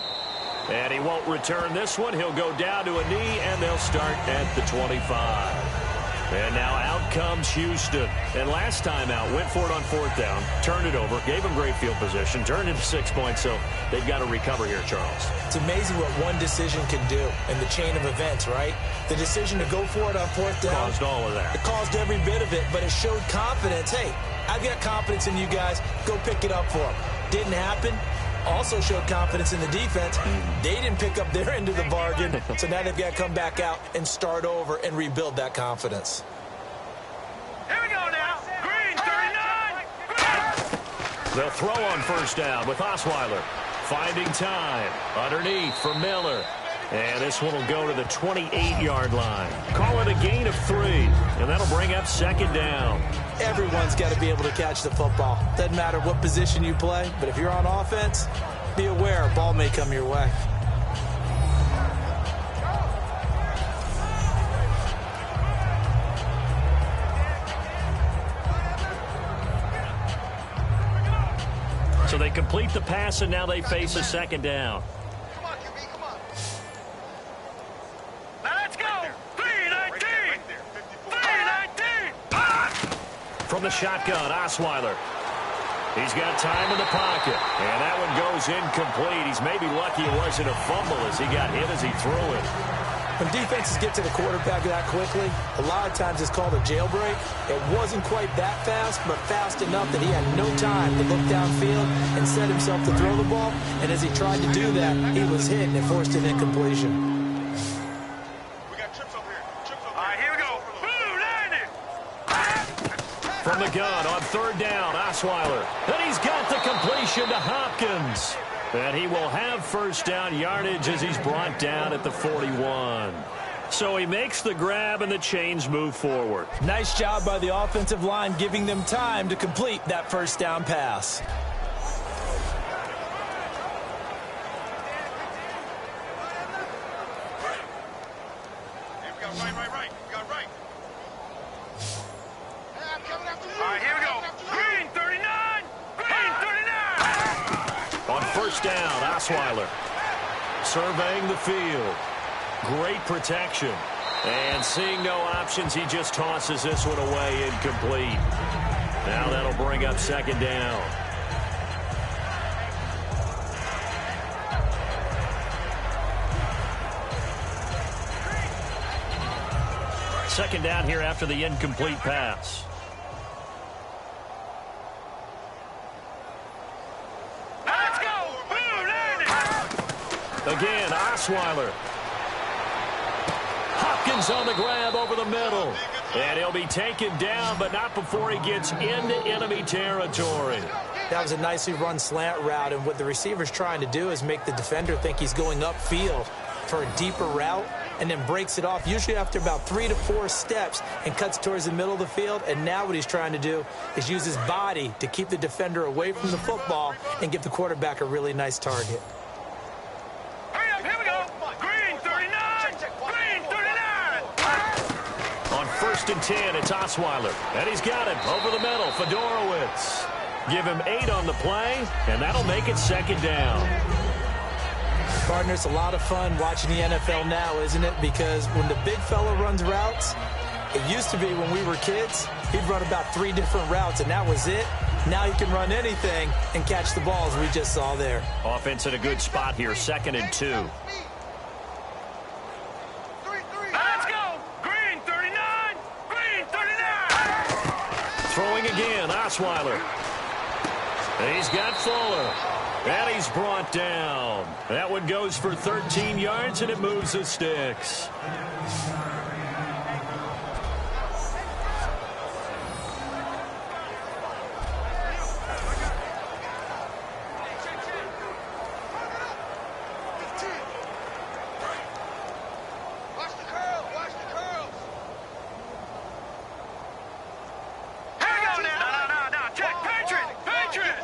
And he won't return this one. He'll go down to a knee, and they'll start at the 25. And now out comes Houston. And last time out, went for it on fourth down, turned it over, gave him great field position, turned it to 6 points, so they've got to recover here, Charles. It's amazing what one decision can do in the chain of events, right? The decision to go for it on fourth down. Caused all of that. It caused every bit of it, but it showed confidence. Hey, I've got confidence in you guys. Go pick it up for them. Didn't happen. Also showed confidence in the defense. They didn't pick up their end of the bargain, so now they've got to come back out and start over and rebuild that confidence. Here we go now. Green, 39. Green. They'll throw on first down with Osweiler. Finding time. Underneath for Miller. And this one will go to the 28-yard line. Call it a gain of 3. And that'll bring up second down. Everyone's got to be able to catch the football. Doesn't matter what position you play, but if you're on offense, be aware a ball may come your way. So they complete the pass, and now they face a second down. Come on, QB, come on. Now let's go. 319. 319. From the shotgun, Osweiler. He's got time in the pocket, and that one goes incomplete. He's maybe lucky it wasn't a fumble as he got hit as he threw it. When defenses get to the quarterback that quickly, a lot of times it's called a jailbreak. It wasn't quite that fast, but fast enough that he had no time to look downfield and set himself to throw the ball. And as he tried to do that, he was hit and it forced an incompletion. We got trips over here. All right, here we go. Blue, landing. From the gun on third down, Osweiler. And he's got the completion to Hopkins. And he will have first down yardage as he's brought down at the 41. So he makes the grab and the chains move forward. Nice job by the offensive line giving them time to complete that first down pass. Right. You got right. Hey, I'm coming after you. All right, here we go. Green, 39. Green, 39. On first down, Osweiler surveying the field. Great protection. And seeing no options, he just tosses this one away incomplete. Now that'll bring up second down. Second down here after the incomplete pass. Let's go. Again, Osweiler. Hopkins on the grab over the middle. And he'll be taken down, but not before he gets into enemy territory. That was a nicely run slant route, and what the receiver's trying to do is make the defender think he's going upfield for a deeper route, and then breaks it off, usually after about 3 to 4 steps, and cuts towards the middle of the field. And now what he's trying to do is use his body to keep the defender away from the football and give the quarterback a really nice target. Hurry up, here we go. Green 39. Green 39. On 1st and 10, it's Osweiler. And he's got it over the middle. Fedorowicz. Give him 8 on the play, and that'll make it second down. Partner, it's a lot of fun watching the NFL now, isn't it? Because when the big fella runs routes, it used to be when we were kids, he'd run about 3 different routes, and that was it. Now he can run anything and catch the balls we just saw there. Offense in a good spot here, 2nd and 2. Let's go. Green 39. Green 39. Throwing again, Osweiler. And he's got Fuller. And he's brought down. That one goes for 13 yards, and it moves the sticks. Watch the curls. Watch the curls. Here we go now. No. Check. Patriot.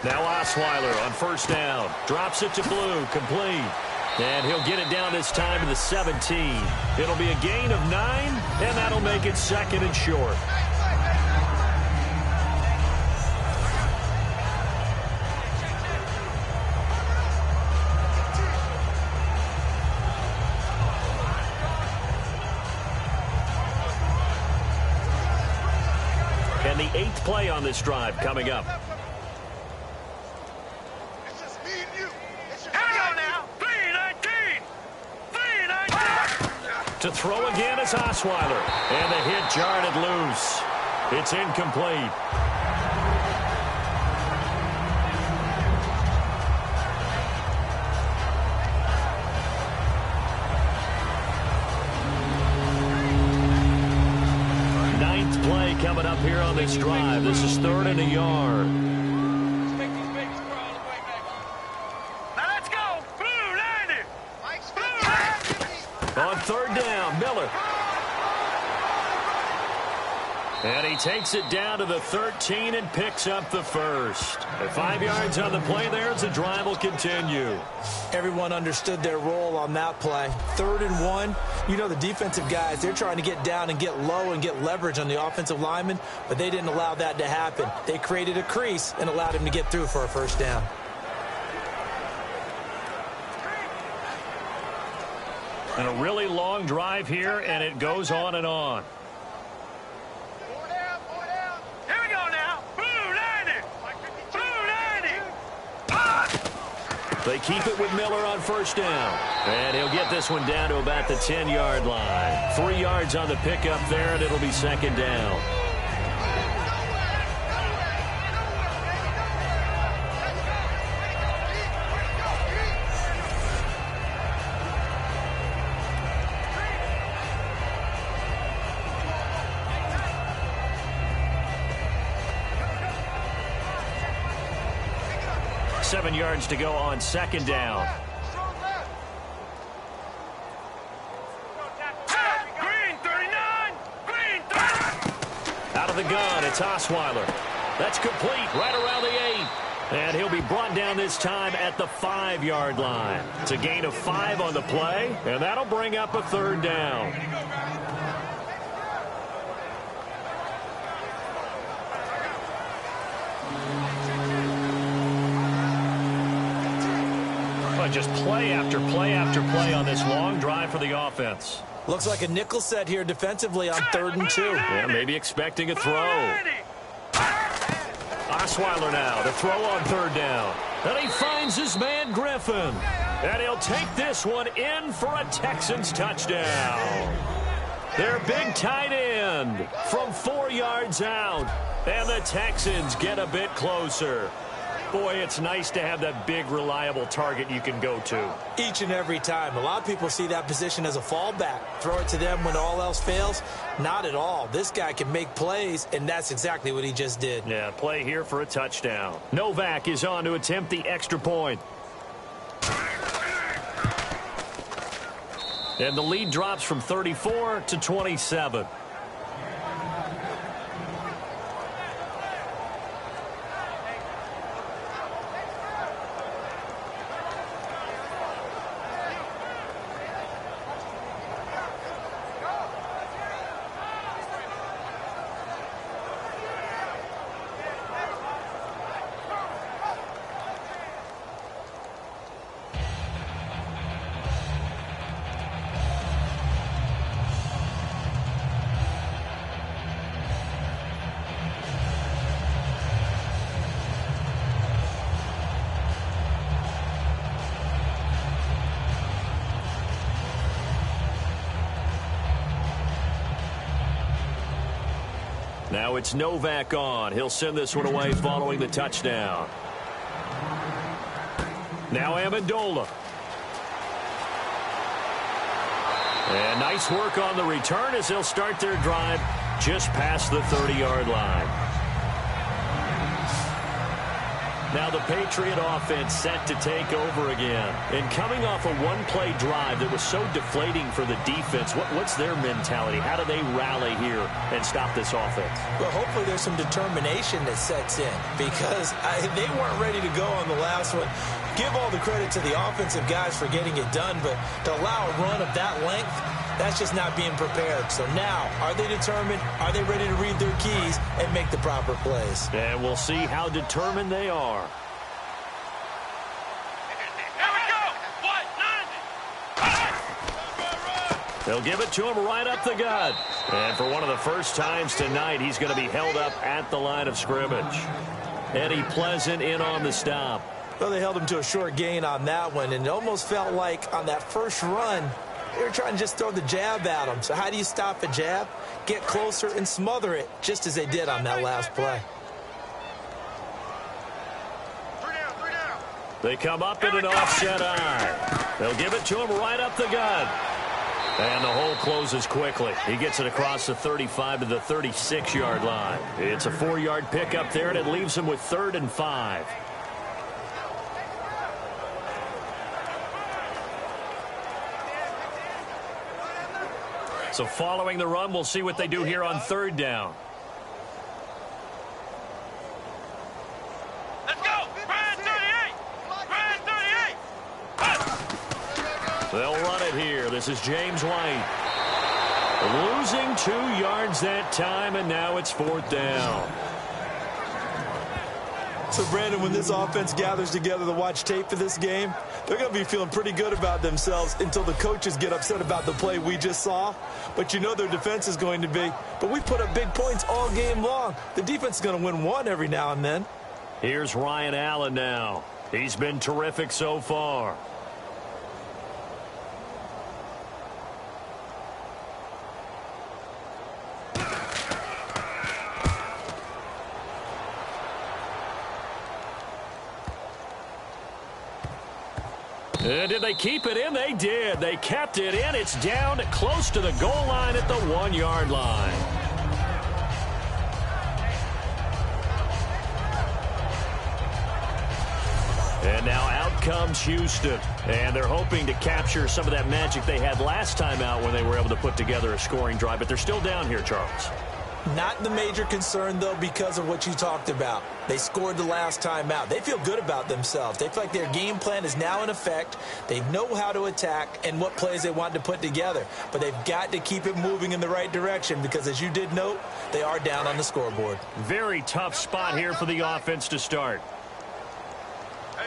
Now Osweiler on 1st down. Drops it to Blue. Complete. And he'll get it down this time to the 17. It'll be a gain of 9, and that'll make it 2nd and short. And the 8th play on this drive coming up. To throw again is Osweiler. And the hit jarred it loose. It's incomplete. Ninth play coming up here on this drive. This is 3rd and a yard. On 3rd down, Miller. And he takes it down to the 13 and picks up the first. At 5 yards on the play there, as the drive will continue. Everyone understood their role on that play. 3rd and 1. You know the defensive guys, they're trying to get down and get low and get leverage on the offensive lineman, but they didn't allow that to happen. They created a crease and allowed him to get through for a 1st down. And a really long drive here, and it goes on and on. Here we go now. Blue 90. Blue 90. They keep it with Miller on 1st down. And he'll get this one down to about the 10-yard line. 3 yards on the pickup there, and it'll be 2nd down. Seven yards to go on 2nd down. Green 39. Green 39. Out of the gun, it's Osweiler. That's complete right around the 8. And he'll be brought down this time at the 5-yard line. It's a gain of 5 on the play, and that'll bring up a 3rd down. Just play after play after play on this long drive for the offense. Looks like a nickel set here defensively on 3rd and 2. Yeah, maybe expecting a throw. Osweiler now, the throw on 3rd down. And he finds his man Griffin. And he'll take this one in for a Texans touchdown. Their big tight end from 4 yards out. And the Texans get a bit closer. Boy, it's nice to have that big, reliable target you can go to. Each and every time. A lot of people see that position as a fallback. Throw it to them when all else fails. Not at all. This guy can make plays, and that's exactly what he just did. Yeah, play here for a touchdown. Novak is on to attempt the extra point. And the lead drops from 34 to 27. Now it's Novak on. He'll send this one away following the touchdown. Now Amendola. And nice work on the return as they'll start their drive just past the 30-yard line. Now the Patriot offense set to take over again. And coming off a one-play drive that was so deflating for the defense, what's their mentality? How do they rally here and stop this offense? Well, hopefully there's some determination that sets in because they weren't ready to go on the last one. Give all the credit to the offensive guys for getting it done, but to allow a run of that length, that's just not being prepared. So now, are they determined? Are they ready to read their keys and make the proper plays? And we'll see how determined they are. They'll give it to him right up the gut. And for one of the first times tonight, he's going to be held up at the line of scrimmage. Eddie Pleasant in on the stop. Well, they held him to a short gain on that one, and it almost felt like on that first run, they were trying to just throw the jab at him. So how do you stop a jab? Get closer and smother it, just as they did on that last play. They come up in an offset eye. They'll give it to him right up the gut. And the hole closes quickly. He gets it across the 35 to the 36-yard line. It's a 4-yard pickup there, and it leaves him with 3rd and 5. So following the run, we'll see what they do here on 3rd down. Let's go! Brand 38! Brand 38! They'll run it here. This is James White. Losing 2 yards that time, and now it's 4th down. So, Brandon, when this offense gathers together to watch tape for this game, they're going to be feeling pretty good about themselves until the coaches get upset about the play we just saw. But you know their defense is going to be. But we put up big points all game long. The defense is going to win one every now and then. Here's Ryan Allen now. He's been terrific so far. And did they keep it in? They did. They kept it in. It's down close to the goal line at the 1-yard line. And now out comes Houston. And they're hoping to capture some of that magic they had last time out when they were able to put together a scoring drive. But they're still down here, Charles. Not the major concern, though, because of what you talked about. They scored the last time out. They feel good about themselves. They feel like their game plan is now in effect. They know how to attack and what plays they want to put together. But they've got to keep it moving in the right direction because, as you did note, they are down on the scoreboard. Very tough spot here for the offense to start. Hey,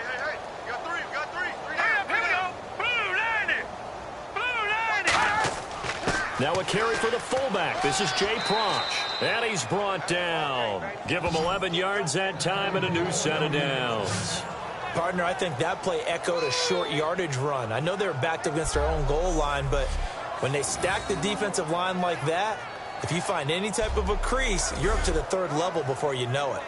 you got three, Here we go. Blue 90. Blue 90. Now a carry for the fullback. This is Jay Prosch. And he's brought down. Give him 11 yards that time and a new set of downs. Partner, I think that play echoed a short yardage run. I know they were backed up against their own goal line, but When they stack the defensive line like that, if you find any type of a crease, you're up to the third level before you know it.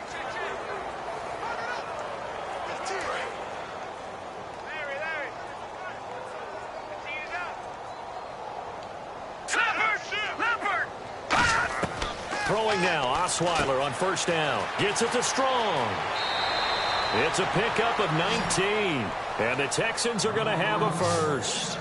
Throwing now, Osweiler on first down. Gets it to Strong. It's a pickup of 19. And the Texans are going to have a first.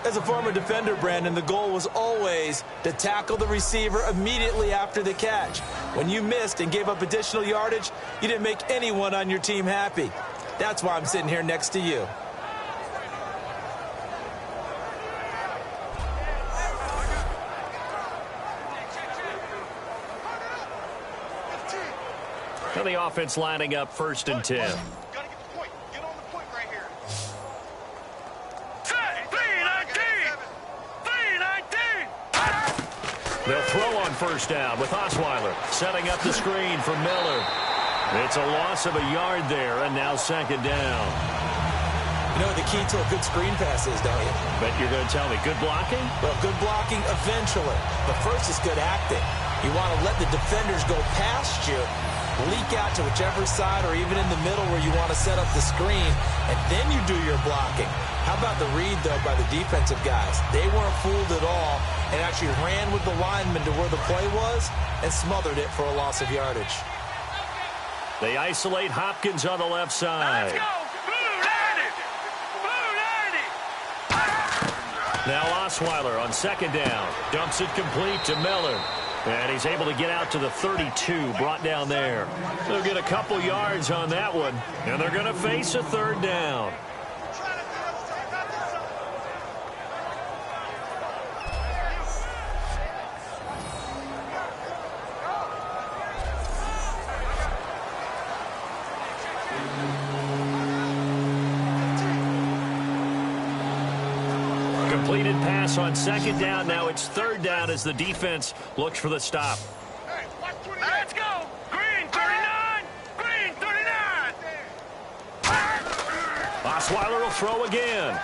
As a former defender, Brandon, the goal was always to tackle the receiver immediately after the catch. When you missed and gave up additional yardage, you didn't make anyone on your team happy. That's why I'm sitting here next to you. And the offense lining up 1st and 10. Gotta get the point. Get on the point right here. They'll throw on first down with Osweiler setting up the screen for Miller. It's a loss of a yard there, and now 2nd down. You know what the key to a good screen pass is, don't you? But you're going to tell me, good blocking? Well, good blocking eventually. But first is good acting. You want to let the defenders go past you, leak out to whichever side or even in the middle where you want to set up the screen, and then you do your blocking. How about the read, though, by the defensive guys? They weren't fooled at all and actually ran with the lineman to where the play was and smothered it for a loss of yardage. They isolate Hopkins on the left side. Let's go! Blue 90! Blue 90! Now Osweiler on 2nd down. Dumps it complete to Miller. And he's able to get out to the 32, brought down there. They'll get a couple yards on that one, and they're going to face a 3rd down. Completed pass on 2nd down. Now it's 3rd down as the defense looks for the stop. Let's go! Green 39! Green 39! Osweiler will throw again.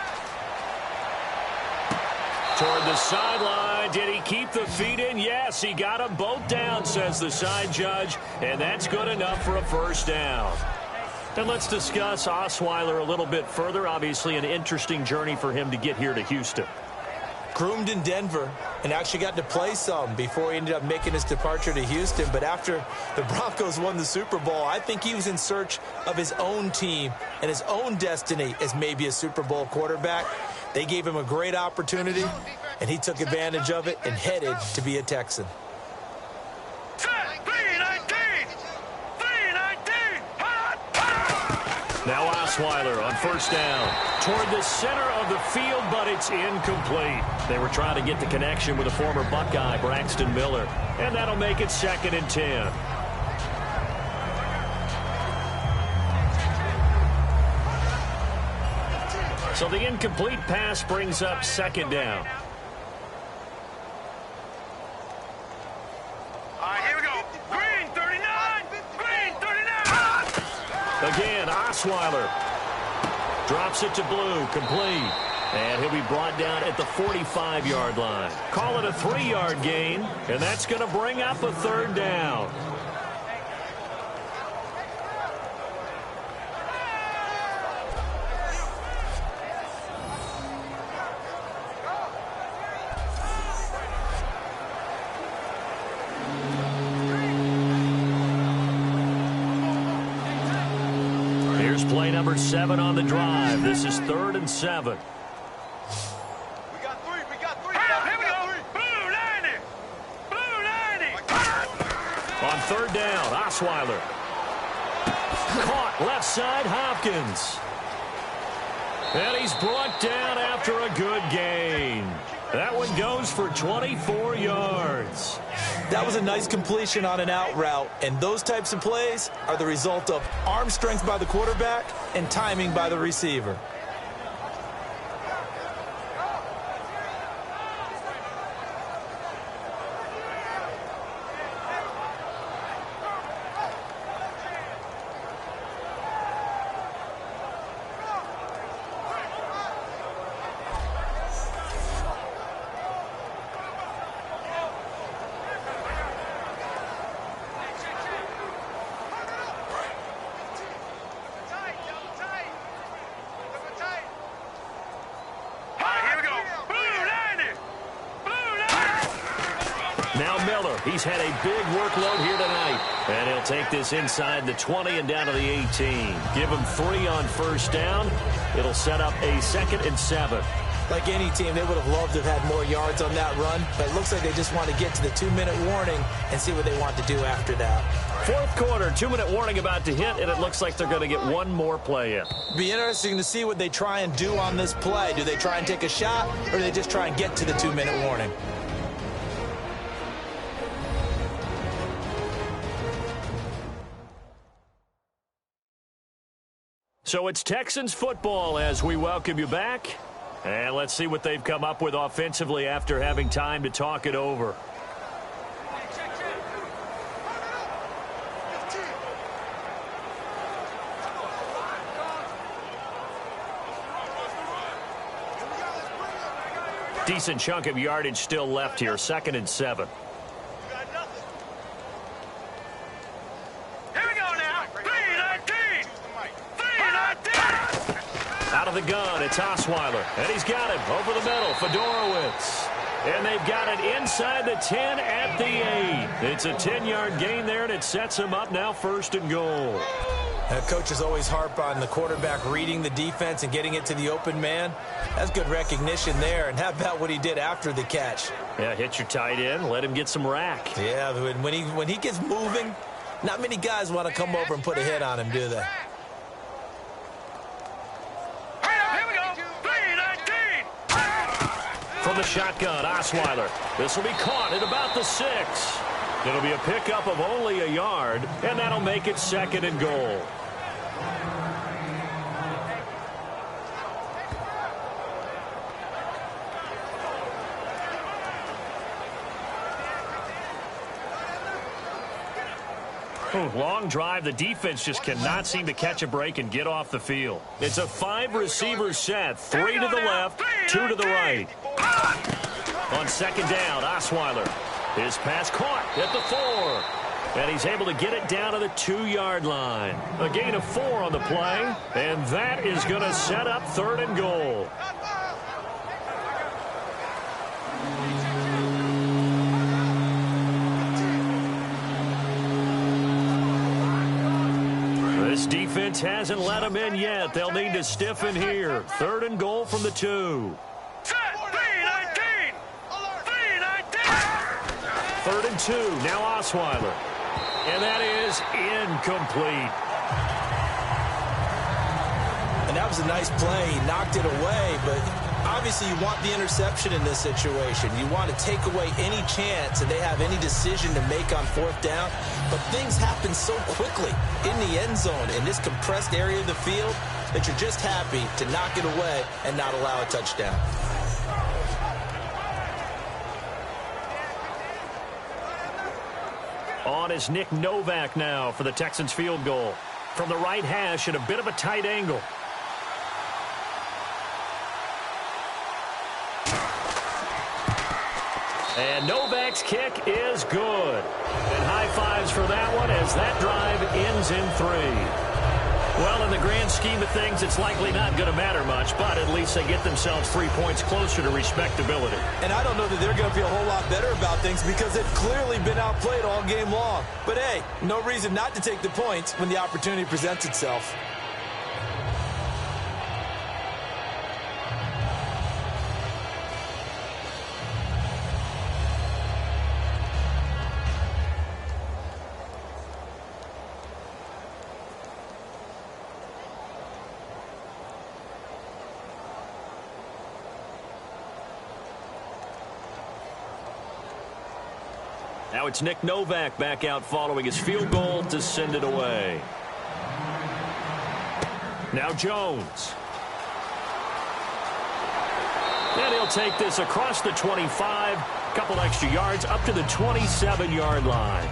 Toward the sideline. Did he keep the feet in? Yes, he got them both down, says the side judge. And that's good enough for a 1st down. And let's discuss Osweiler a little bit further. Obviously, an interesting journey for him to get here to Houston. Groomed in Denver and actually got to play some before he ended up making his departure to Houston. But after the Broncos won the Super Bowl, I think he was in search of his own team and his own destiny as maybe a Super Bowl quarterback. They gave him a great opportunity, and he took advantage of it and headed to be a Texan. Now Osweiler on 1st down. Toward the center of the field, but it's incomplete. They were trying to get the connection with a former Buckeye, Braxton Miller. And that'll make it 2nd and 10. So the incomplete pass brings up 2nd down. Again, Osweiler drops it to Blue, complete. And he'll be brought down at the 45-yard line. Call it a 3-yard gain, and that's going to bring up a 3rd down. Play number 7 on the drive. This is 3rd and 7. We got three. Here we go. Blue 90. Blue 90. On 3rd down, Osweiler. Caught left side, Hopkins. And he's brought down after a good gain. That one goes for 24 yards. That was a nice completion on an out route, and those types of plays are the result of arm strength by the quarterback and timing by the receiver. Now Miller, he's had a big workload here tonight. And he'll take this inside the 20 and down to the 18. Give him 3 on first down. It'll set up a 2nd and 7. Like any team, they would have loved to have had more yards on that run, but it looks like they just want to get to the 2-minute warning and see what they want to do after that. 4th quarter, 2-minute warning about to hit, and it looks like they're going to get one more play in. Be interesting to see what they try and do on this play. Do they try and take a shot, or do they just try and get to the 2-minute warning? So it's Texans football as we welcome you back. And let's see what they've come up with offensively after having time to talk it over. Decent chunk of yardage still left here, 2nd and 7. Out of the gun, it's Osweiler, and he's got him over the middle, Fedorowicz. And they've got it inside the 10 at the 8. It's a 10-yard gain there, and it sets him up now 1st and goal. Coaches always harp on the quarterback reading the defense and getting it to the open man. That's good recognition there. And how about what he did after the catch? Yeah, hit your tight end, let him get some rack. Yeah, when he gets moving, not many guys want to come over and put a hit on him, do they? From the shotgun, Osweiler. This will be caught at about the 6. It'll be a pickup of only a yard, and that'll make it 2nd and goal. Long drive. The defense just cannot seem to catch a break and get off the field. It's a 5-receiver set. 3 to the left, 2 to the right. On 2nd down, Osweiler. His pass caught at the 4. And he's able to get it down to the 2-yard line. A gain of 4 on the play. And that is going to set up 3rd and goal. This defense hasn't let them in yet. They'll need to stiffen here. 3rd and goal from the 2. 3rd and 2. Now Osweiler. And that is incomplete. And that was a nice play. He knocked it away, but obviously you want the interception in this situation. You want to take away any chance that they have any decision to make on 4th down. But things happen so quickly in the end zone in this compressed area of the field that you're just happy to knock it away and not allow a touchdown. On is Nick Novak now for the Texans field goal. From the right hash at a bit of a tight angle. And Novak's kick is good. And high fives for that one as that drive ends in 3. Well, in the grand scheme of things, it's likely not going to matter much, but at least they get themselves 3 points closer to respectability. And I don't know that they're going to feel a whole lot better about things because they've clearly been outplayed all game long. But hey, no reason not to take the points when the opportunity presents itself. Now it's Nick Novak back out following his field goal to send it away. Now Jones. And he'll take this across the 25, a couple extra yards up to the 27-yard line.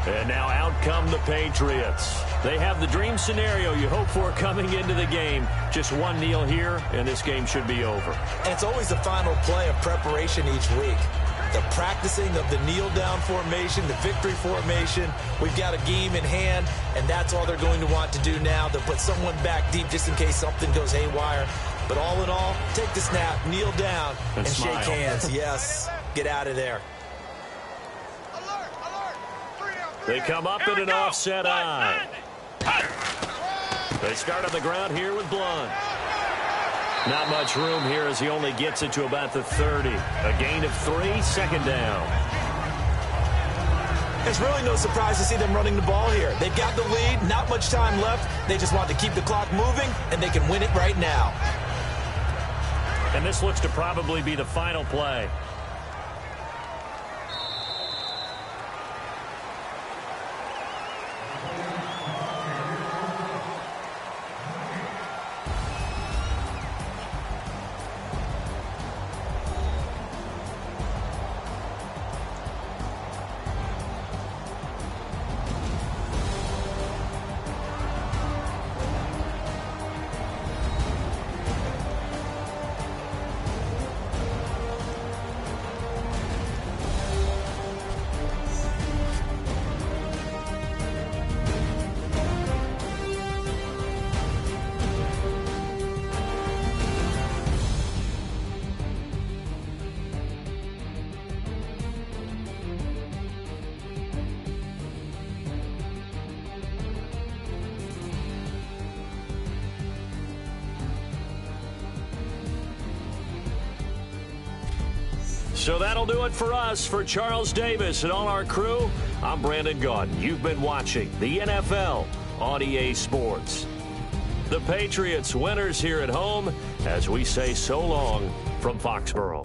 And now out come the Patriots. They have the dream scenario you hope for coming into the game. Just one kneel here, and this game should be over. And it's always the final play of preparation each week. The practicing of the kneel-down formation, the victory formation. We've got a game in hand, and that's all they're going to want to do now. They'll put someone back deep just in case something goes haywire. But all in all, take the snap, kneel down, and shake smile. hands. Yes, get out of there. They come up in an offset eye. They start on the ground here with Blunt. Not much room here as he only gets it to about the 30. A gain of 3, second down. It's really no surprise to see them running the ball here. They've got the lead, not much time left. They just want to keep the clock moving, and they can win it right now. And this looks to probably be the final play. So that'll do it for us. For Charles Davis and all our crew, I'm Brandon Gaudin. You've been watching the NFL on EA Sports. The Patriots winners here at home as we say so long from Foxborough.